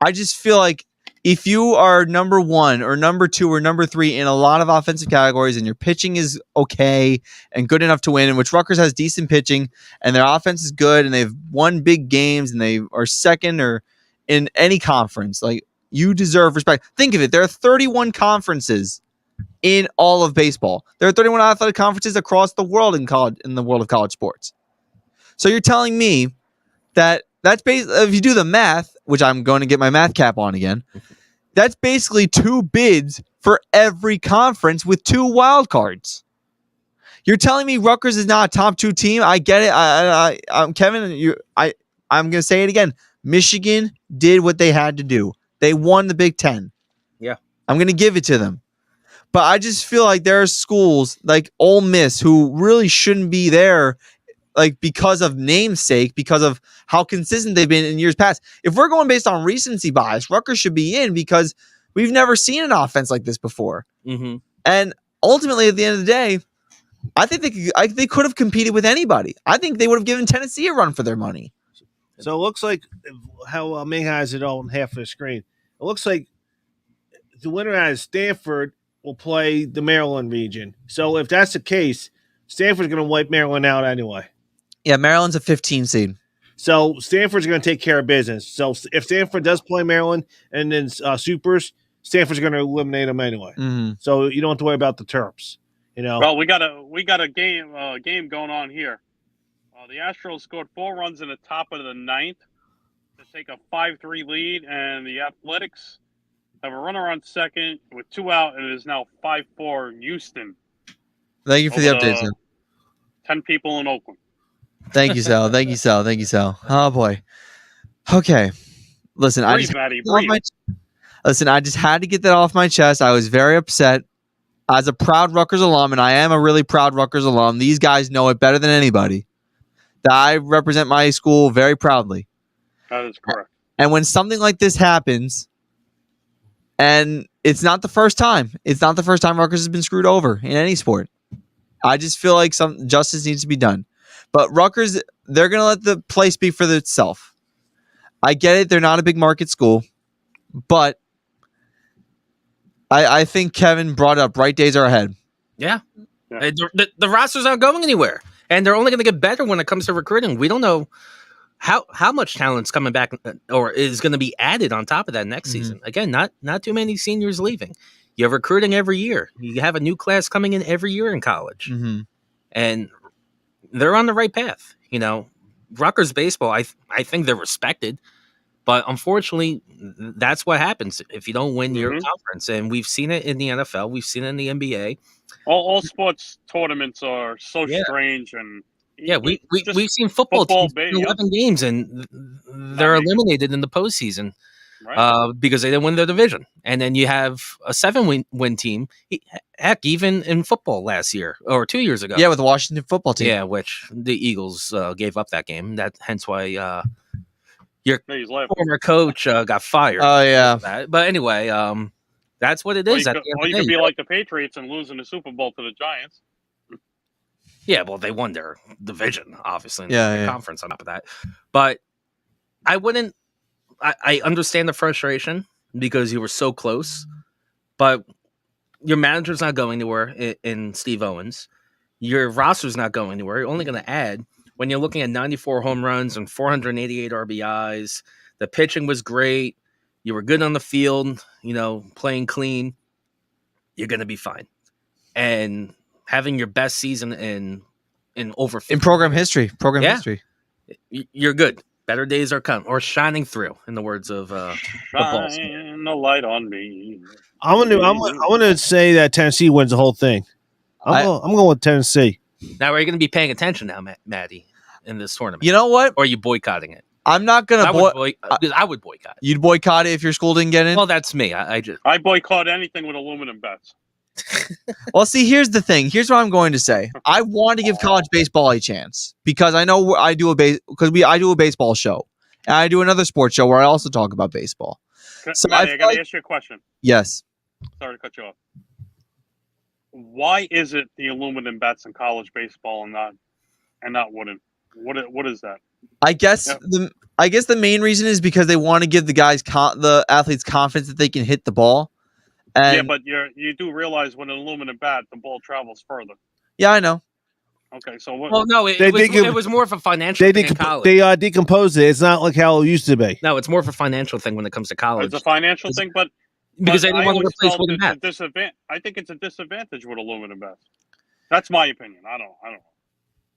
I just feel like if you are number one or number two or number three in a lot of offensive categories and your pitching is okay and good enough to win, in which Rutgers has decent pitching and their offense is good and they've won big games and they are second or in any conference, like, you deserve respect. Think of it. There are 31 conferences in all of baseball. There are 31 athletic conferences across the world in the world of college sports. So you're telling me that that's if you do the math, which I'm going to get my math cap on again, that's basically 2 bids for every conference with 2 wild cards. You're telling me Rutgers is not a top 2 team? I get it. I'm Kevin. I'm going to say it again. Michigan did what they had to do. They won the Big Ten. Yeah, I'm going to give it to them. But I just feel like there are schools like Ole Miss who really shouldn't be there, like, because of namesake, because of how consistent they've been in years past. If we're going based on recency bias, Rutgers should be in because we've never seen an offense like this before. Mm-hmm. And ultimately, at the end of the day, I think they could have competed with anybody. I think they would have given Tennessee a run for their money. So it looks like how Ming has it all on half of the screen. It looks like the winner out of Stanford will play the Maryland region. So if that's the case, Stanford's going to wipe Maryland out anyway. Yeah, Maryland's a 15 seed. So Stanford's going to take care of business. So if Stanford does play Maryland and then Supers, Stanford's going to eliminate them anyway. Mm-hmm. So you don't have to worry about the Terps. Well, we got a game going on here. The Astros scored 4 runs in the top of the 9th to take a 5-3 lead, and the Athletics have a runner on second with 2 out, and it is now 5-4 Houston. Thank you for the update, Sal. 10 people in Oakland. Thank you, Sal. Thank you, Sal. Thank you, Sal. Oh, boy. Okay. Listen, I just had to get that off my chest. I was very upset. As a proud Rutgers alum, and I am a really proud Rutgers alum, these guys know it better than anybody, that I represent my school very proudly. That is correct. And when something like this happens, and it's not the first time. It's not the first time Rutgers has been screwed over in any sport. I just feel like some justice needs to be done. But Rutgers, they're going to let the play speak for itself. I get it. They're not a big market school, but I think Kevin brought up right days are ahead. Yeah. The roster's not going anywhere, and they're only going to get better when it comes to recruiting. We don't know how much talent's coming back or is going to be added on top of that next season. Again, not too many seniors leaving. You're recruiting every year. You have a new class coming in every year in college, and they're on the right path. Rutgers baseball, I think they're respected. But unfortunately, that's what happens if you don't win your conference. And we've seen it in the NFL. We've seen it in the NBA. All sports tournaments are so strange. And we've seen football teams win 11 games, and they're eliminated in the postseason because they didn't win their division. And then you have a 7-win team. Heck, even in football last year or 2 years ago. Yeah, with the Washington football team. Yeah, which the Eagles gave up that game. Hence why your former coach got fired. Oh, yeah. But anyway, that's what it is. Or you could be like the Patriots and losing the Super Bowl to the Giants. Yeah, well, they won their division, obviously, in the conference on top of that. But I wouldn't. I understand the frustration because you were so close, but your manager's not going anywhere in Steve Owens. Your roster's not going anywhere. You're only going to add. When you're looking at 94 home runs and 488 RBIs, the pitching was great. You were good on the field, playing clean. You're going to be fine. And having your best season in over 50 in program history, history, you're good. Better days are coming, or shining through, in the words of shine the light on me. I'm gonna say that Tennessee wins the whole thing. I'm going with Tennessee. Now, are you going to be paying attention now, Maddie, in this tournament? You know what? Or are you boycotting it? I'm not going to I would boycott it. You'd boycott it if your school didn't get in? Well, that's me. I boycott anything with aluminum bats. Well, see, here's the thing. Here's what I'm going to say. I want to give college baseball a chance because I know I do a baseball show, and I do another sports show where I also talk about baseball. So Maddie, I got to ask you a question. Yes. Sorry to cut you off. Why is it the aluminum bats in college baseball and not wooden? What is that? I guess the main reason is because they want to give the athletes confidence that they can hit the ball. And but you do realize when an aluminum bat, the ball travels further. Yeah, I know. Okay, so what? Well, no, it was more of a financial thing in college. They decomposed it. It's not like how it used to be. No, it's more of a financial thing when it comes to college. It's a financial thing, but because they didn't want to replace wooden bats. I think it's a disadvantage with aluminum bats. That's my opinion. I don't know.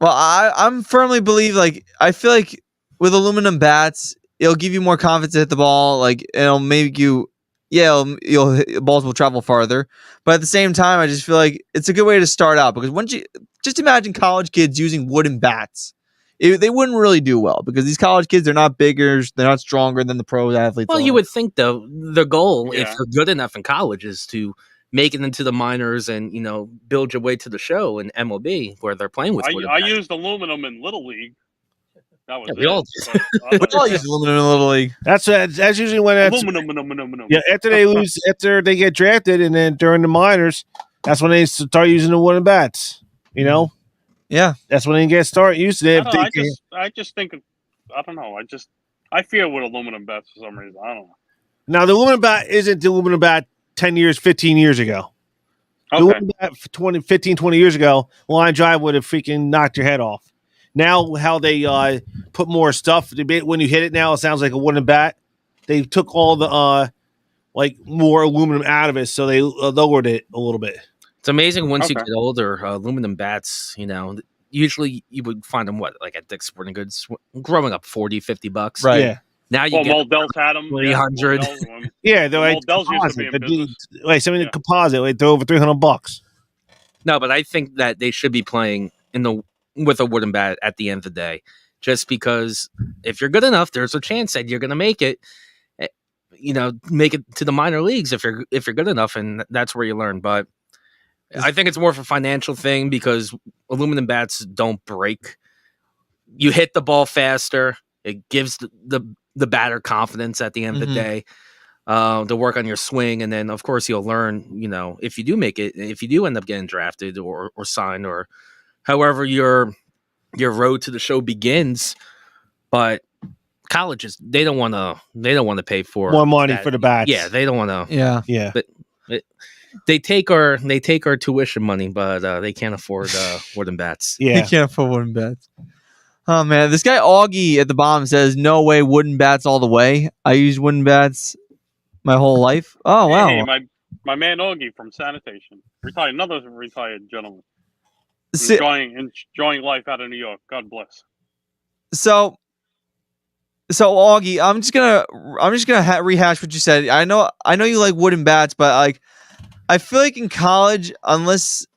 Well, I'm firmly believe I feel like with aluminum bats, it'll give you more confidence to hit the ball. Like it'll make you, balls will travel farther. But at the same time, I just feel like it's a good way to start out because once you just imagine college kids using wooden bats. They wouldn't really do well because these college kids, they're not bigger, they're not stronger than the pro athletes. Well, you would think, though, the goal, if you're good enough in college, is to make it into the minors and, build your way to the show in MLB where they're playing with wood. I used aluminum in Little League. That was we all did. We all use aluminum in Little League. That's usually when aluminum. Yeah, after they get drafted and then during the minors, that's when they start using the wooden bats, Yeah, that's when they start using it. I just think, I don't know. I fear with aluminum bats for some reason. I don't know. Now, the aluminum bat isn't the aluminum bat 10 years, 15 years ago. The aluminum bat 15, 20 years ago, line drive would have freaking knocked your head off. Now, how they put more stuff, when you hit it now, it sounds like a wooden bat. They took all the more aluminum out of it, so they lowered it a little bit. It's amazing once you get older, aluminum bats, usually you would find them, at Dick's Sporting Goods, growing up, $40-$50. Right. Yeah. Now you get Moldell's had them. 300. Yeah, they're Moldell's used to be in business. Composite, they're over $300. No, but I think that they should be playing with a wooden bat at the end of the day, just because if you're good enough, there's a chance that you're going to make it. Make it to the minor leagues if you're good enough, and that's where you learn. But I think it's more of a financial thing because aluminum bats don't break. You hit the ball faster. It gives the batter confidence at the end of the day to work on your swing. And then, of course, you'll learn, if you do make it, if you do end up getting drafted or signed or however your road to the show begins. But colleges, they don't want to pay for more money that. for the bats. Yeah, they don't want to. Yeah. But they take our tuition money, but they can't afford wooden bats. They Yeah. can't afford wooden bats. Oh man, this guy Augie at the bottom says, "No way, wooden bats all the way. I used wooden bats my whole life." Oh wow. Hey, my man Augie from sanitation, another retired gentleman, enjoying life out of New York. God bless. So Augie, I'm just gonna rehash what you said. I know you like wooden bats, but like, I feel like in college, I guess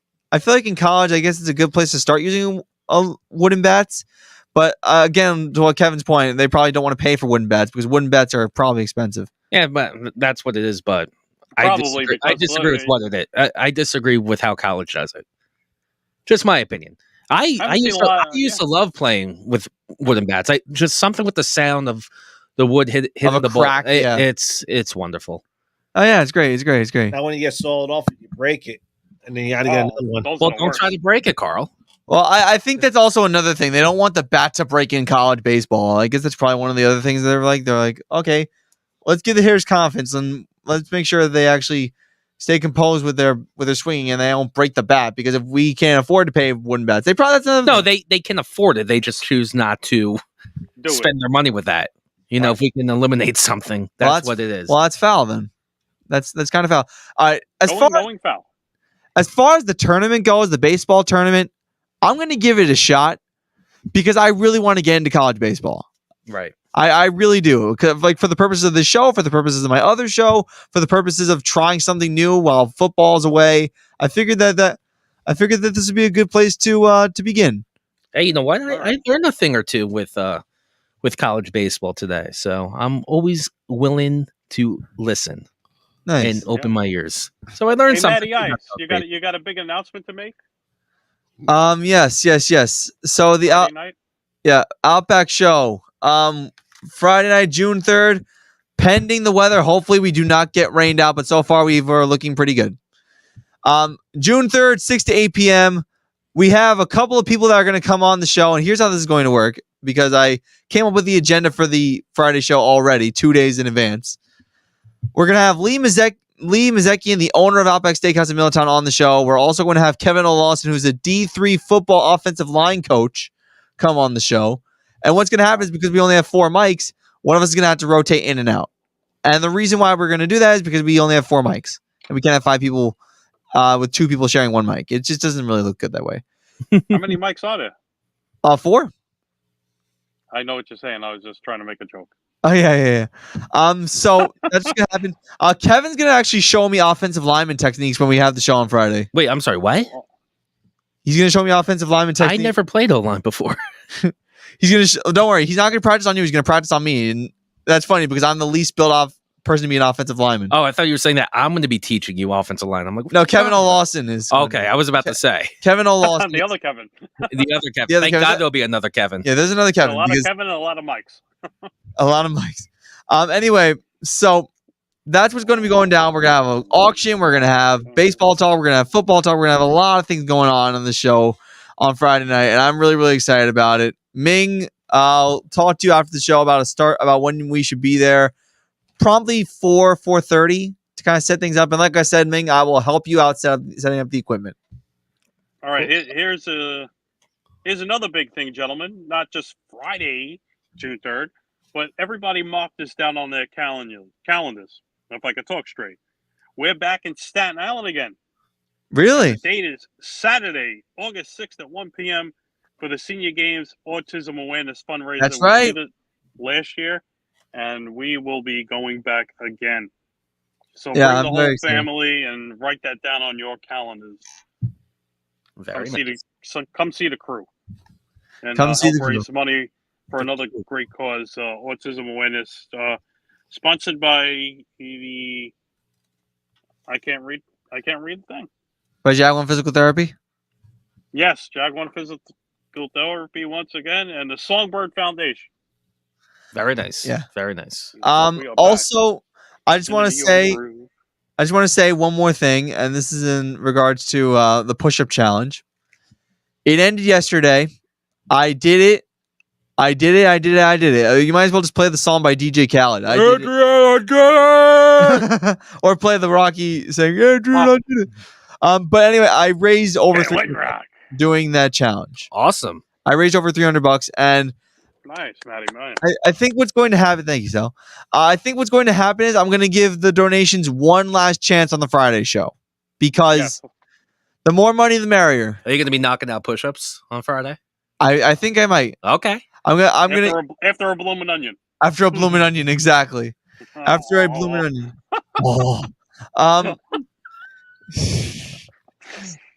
it's a good place to start using wooden bats. But again, to what Kevin's point, they probably don't want to pay for wooden bats because wooden bats are probably expensive. Yeah, but that's what it is. But I disagree with what it is. I disagree with how college does it. Just my opinion. I used to love playing with wooden bats. Just something with the sound of the wood hitting the crack, ball. It's wonderful. Oh yeah, it's great. It's great. Now when you get sawed off, you break it, and then you got to get another one. Well, don't try to break it, Carl. Well, I think that's also another thing. They don't want the bat to break in college baseball. I guess that's probably one of the other things they're like, okay, let's give the hitters confidence and let's make sure that they actually stay composed with their swinging and they don't break the bat, because if we can't afford to pay wooden bats, they can afford it. They just choose not to spend their money with that. If we can eliminate something, that's what it is. Well, that's foul then. That's kind of foul. All right, going foul. As far as the tournament goes, the baseball tournament, I'm going to give it a shot because I really want to get into college baseball. Right. I really do. Like, for the purposes of this show, for the purposes of my other show, for the purposes of trying something new while football's away, I figured that this would be a good place to begin. Hey, you know what? I learned a thing or two with college baseball today, so I'm always willing to listen and open my ears. So I learned something. Matty Ice, you got a big announcement to make? Yes. So the Outback Show, Friday night, June 3rd, pending the weather. Hopefully we do not get rained out, but so far we're looking pretty good. June 3rd, 6 to 8 p.m. We have a couple of people that are going to come on the show, and here's how this is going to work, because I came up with the agenda for the Friday show already 2 days in advance. We're going to have Lee Mazekian, the owner of Outback Steakhouse in Middletown, on the show. We're also going to have Kevin O'Lawson, who's a D3 football offensive line coach, come on the show. And what's going to happen is, because we only have 4 mics, one of us is going to have to rotate in and out. And the reason why we're going to do that is because we only have 4 mics. And we can't have 5 people with 2 people sharing 1 mic. It just doesn't really look good that way. How many mics are there? 4. I know what you're saying. I was just trying to make a joke. Oh, yeah. So that's going to happen. Kevin's going to actually show me offensive lineman techniques when we have the show on Friday. Wait, I'm sorry, what? He's going to show me offensive lineman techniques. I never played O-line before. He's going to don't worry. He's not going to practice on you. He's going to practice on me. And that's funny because I'm the least built off person to be an offensive lineman. Oh, I thought you were saying that I'm going to be teaching you offensive line. I'm like, no, Kevin O'Lawson is. Okay, I was about to say. Kevin O'Lawson. The other Kevin. The other Kevin. Thank God there'll be another Kevin. Yeah, there's another Kevin. A lot of Kevin and a lot of mics. A lot of mics. Anyway, so that's what's going to be going down. We're going to have an auction. We're going to have baseball talk. We're going to have football talk. We're going to have a lot of things going on the show on Friday night, and I'm really, really excited about it. Ming, I'll talk to you after the show about when we should be there. Promptly 4:30 to kind of set things up. And like I said, Ming, I will help you out setting up the equipment. All right, here's another big thing, gentlemen. Not just Friday, June 3rd, but everybody mark this down on their calendars. If I could talk straight. We're back in Staten Island again. Really? The date is Saturday, August 6th at 1 p.m. for the Senior Games Autism Awareness Fundraiser. That's right. We did it last year, and we will be going back again. So bring the whole family and write that down on your calendars. Come see the crew. And help raise money for another great cause, Autism Awareness, sponsored by the... I can't read the thing. By Jaguar Physical Therapy? Yes, Jaguar Physical Therapy once again, and the Songbird Foundation. Very nice. Yeah. Very nice. Also, I just want to say one more thing, and this is in regards to the push-up challenge. It ended yesterday. I did it I did it. You might as well just play the song by DJ Khaled. I did it. Or play the Rocky saying, Adrian, I did it. But anyway, I raised over doing that challenge. Awesome. I raised over $300, and nice, Matty. Nice. I think what's going to happen. Thank you, Sal. I think what's going to happen is I'm going to give the donations one last chance on the Friday show because the more money, the merrier. Are you going to be knocking out push-ups on Friday? I think I might. Okay. I'm gonna after a blooming onion. After a blooming onion, exactly. After a blooming onion.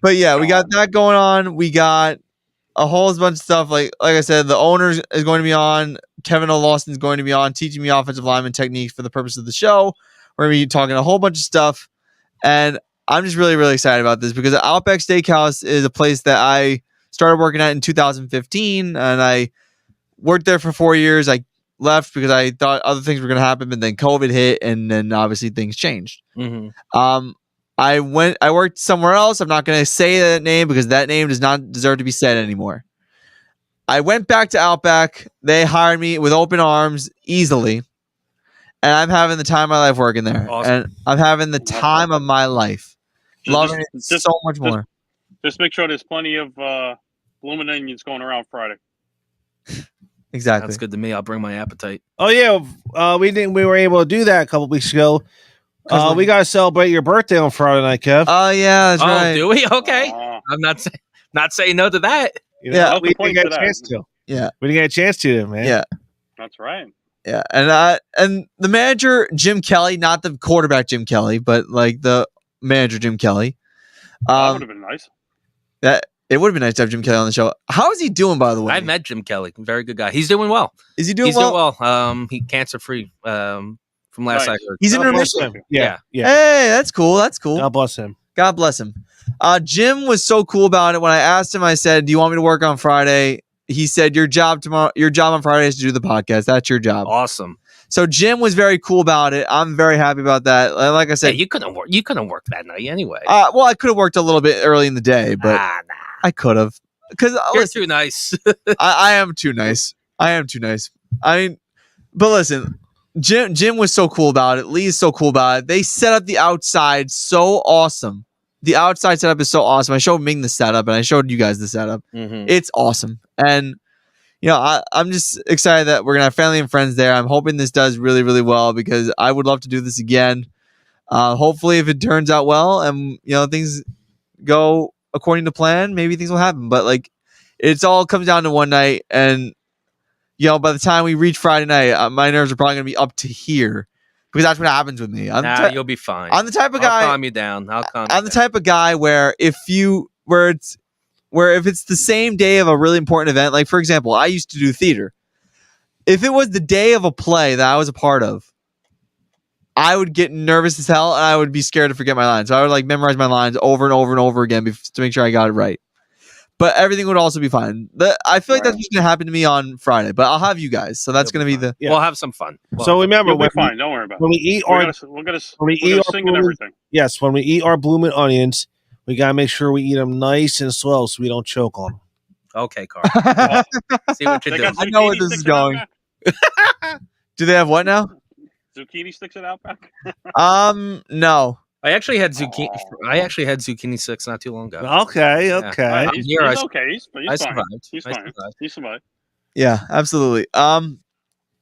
But yeah, we got that going on. We got a whole bunch of stuff. Like I said, the owner is going to be on. Kevin O. Lawson is going to be on, teaching me offensive lineman techniques for the purpose of the show. We're going to be talking a whole bunch of stuff, and I'm just really, really excited about this because Outback Steakhouse is a place that I started working at in 2015, and I worked there for 4 years. I left because I thought other things were going to happen, but then COVID hit, and then obviously things changed. Mm-hmm. I worked somewhere else. I'm not going to say that name because that name does not deserve to be said anymore. I went back to Outback. They hired me with open arms easily, and I'm having the time of my life working there. Awesome. And I'm having the time of my life. Loving it so much more. Just make sure there's plenty of blooming onions going around Friday. Exactly. That's good to me. I'll bring my appetite. Oh yeah, we were able to do that a couple weeks ago. We gotta celebrate your birthday on Friday night, Kev. Oh yeah, that's right. Do we? Okay. I'm not saying no to that. You know, we didn't get a chance to. Yeah, we didn't get a chance to, man. Yeah, that's right. Yeah, and the manager Jim Kelly, not the quarterback Jim Kelly, but like the manager Jim Kelly. That would have been nice. It would have been nice to have Jim Kelly on the show. How is he doing, by the way? I've met Jim Kelly. Very good guy. He's doing well. Is he doing well? He's doing well. He cancer free. From last I heard. He's in remission. Yeah. Hey, that's cool. That's cool. God bless him. God bless him. Jim was so cool about it. When I asked him, I said, "Do you want me to work on Friday?" He said, "Your job on Friday is to do the podcast. That's your job." Awesome. So Jim was very cool about it. I'm very happy about that. Like I said, you couldn't work that night anyway. Well, I could have worked a little bit early in the day, but I could have because you're too nice. I am too nice. I mean, but listen, Jim was so cool about it. Lee's so cool about it. They set up the outside so awesome. The outside setup is so awesome. I showed Ming the setup, and I showed you guys the setup. Mm-hmm. It's awesome, and I'm just excited that we're gonna have family and friends there. I'm hoping this does really, really well because I would love to do this again. Hopefully, if it turns out well and things go according to plan, maybe things will happen. But like, it's all comes down to one night, and by the time we reach Friday night, my nerves are probably gonna be up to here because that's what happens with me. You'll be fine. I'm the type of guy. I'll calm you down. I'm the type of guy where if it's the same day of a really important event, like for example, I used to do theater. If it was the day of a play that I was a part of, I would get nervous as hell and I would be scared to forget my lines. So I would like memorize my lines over and over and over again to make sure I got it right. But everything would also be fine. I feel like that's what's going to happen to me on Friday, but I'll have you guys. So that's going to be we'll have some fun. So remember, we're fine. Don't worry about it. When we eat we're gonna sing and everything. Yes, when we eat our blooming onions, we got to make sure we eat them nice and slow so we don't choke on them. Okay, Carl. See what you're doing. I know where this is going. Do they have what now? Zucchini sticks at Outback? No. I actually had zucchini sticks not too long ago. Okay. Yeah. He's okay. He's fine. He's fine. Yeah, absolutely.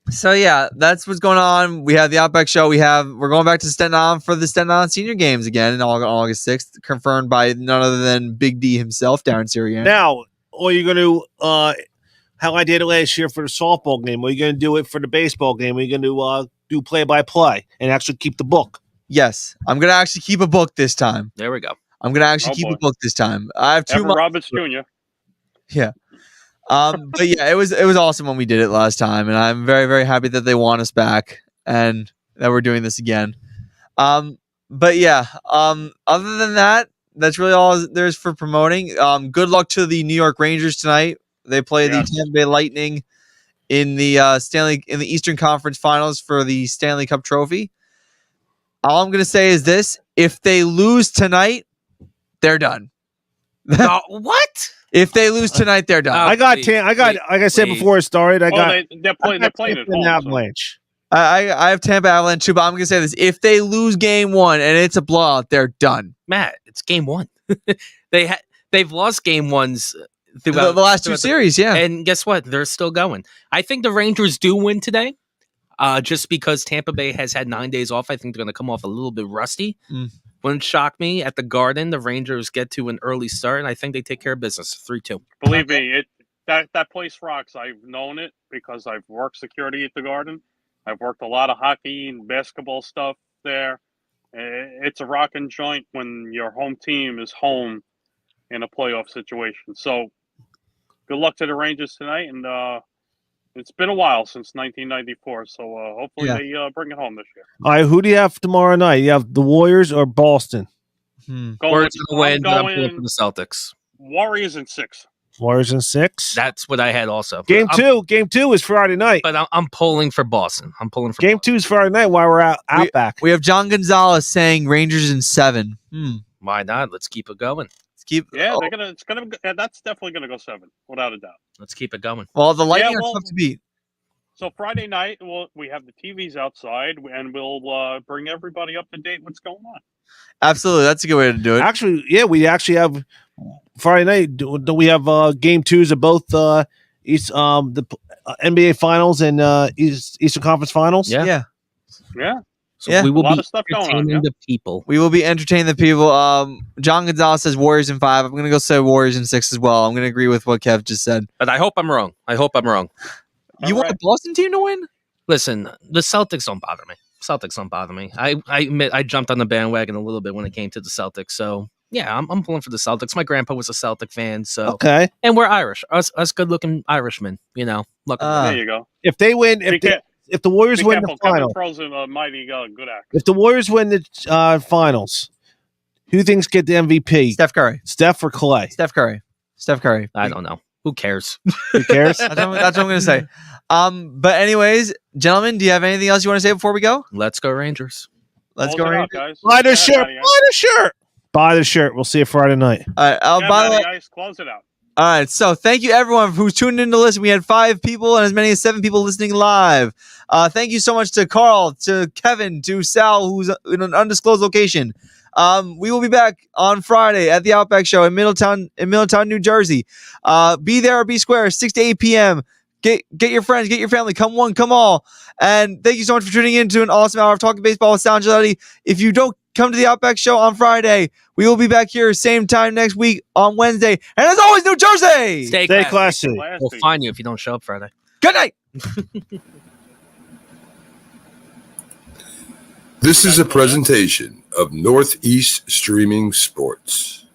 So yeah, that's what's going on. We have the Outback show. We're going back to Staten Island for the Staten Island Senior Games again on August 6th, confirmed by none other than Big D himself, Darren Sirianni. Now, are you going to how I did it last year for the softball game? Are you going to do it for the baseball game? Are you going to do play-by-play and actually keep the book? Yes, I'm going to actually keep a book this time. There we go. I'm going to actually keep a book this time. I have 2 months. Roberts Jr. Yeah. But yeah, it was awesome when we did it last time, and I'm very, very happy that they want us back and that we're doing this again. But yeah, other than that, that's really all there's for promoting. Good luck to the New York Rangers tonight. They play the Tampa Bay Lightning in the Eastern Conference Finals for the Stanley Cup Trophy. All I'm gonna say is this: if they lose tonight, they're done. What? If they lose tonight, they're done. I got like I said before it started. They're playing at home. Avalanche. I have Tampa Avalanche too, but I'm gonna say this: if they lose game 1 and it's a blowout, they're done. Matt, it's game 1. They've lost game 1s throughout the last 2 series, yeah. And guess what? They're still going. I think the Rangers do win today. Just because Tampa Bay has had 9 days off, I think they're going to come off a little bit rusty. Wouldn't shock me. At the Garden, the Rangers get to an early start, and I think they take care of business. 3-2. Believe me, that place rocks. I've known it because I've worked security at the Garden. I've worked a lot of hockey and basketball stuff there. It's a rocking joint when your home team is home in a playoff situation. So good luck to the Rangers tonight, and it's been a while since 1994, so hopefully they bring it home this year. All right, who do you have tomorrow night? You have the Warriors or Boston? Warriors going to win, but I'm pulling for the Celtics. Warriors in 6. Warriors in 6? That's what I had also. Game 2 is Friday night. But I'm pulling for Boston. Game 2 is Friday night while we're out back. We have John Gonzalez saying Rangers in 7. Why not? Let's keep it going. That's definitely gonna go 7 without a doubt. Let's keep it going. Well, the Lightning are tough to beat. So Friday night, we have the TVs outside, and we'll bring everybody up to date what's going on. Absolutely, that's a good way to do it. Actually, yeah, we actually have Friday night. Do we have game 2s of both the NBA Finals and Eastern Conference Finals? Yeah. So we will a lot be of stuff going on. the people. We will be entertaining the people. John Gonzalez says Warriors in 5. I'm going to go say Warriors in 6 as well. I'm going to agree with what Kev just said. But I hope I'm wrong. You want the Boston team to win? Listen, the Celtics don't bother me. I admit I jumped on the bandwagon a little bit when it came to the Celtics. So yeah, I'm pulling for the Celtics. My grandpa was a Celtic fan, so okay. And we're Irish, us good-looking Irishmen. There you go. If they win, if the Warriors win the final, if the Warriors win the finals, who thinks get the MVP? Steph Curry. Steph or Clay? Steph Curry. I don't know. Who cares? Who cares? That's what I'm going to say. But anyways, gentlemen, do you have anything else you want to say before we go? Let's go Rangers. Let's go Rangers. Guys. Buy the shirt. Buy the shirt. We'll see you Friday night. All right. By the way, guys, close it out. All right, so thank you everyone who's tuned in to listen. We had 5 people and as many as 7 people listening live. Thank you so much to Carl, to Kevin, to Sal, who's in an undisclosed location. We will be back on Friday at the Outback Show in Middletown, New Jersey. Be there or be square, 6 to 8 p.m. Get your friends, get your family, come one, come all. And thank you so much for tuning in to an awesome hour of Talking Baseball with Sal Angioletti. If you don't come to the Outback Show on Friday, we will be back here same time next week on Wednesday. And as always, New Jersey! Stay classy. We'll find you if you don't show up Friday. Good night! This is a presentation of Northeast Streaming Sports.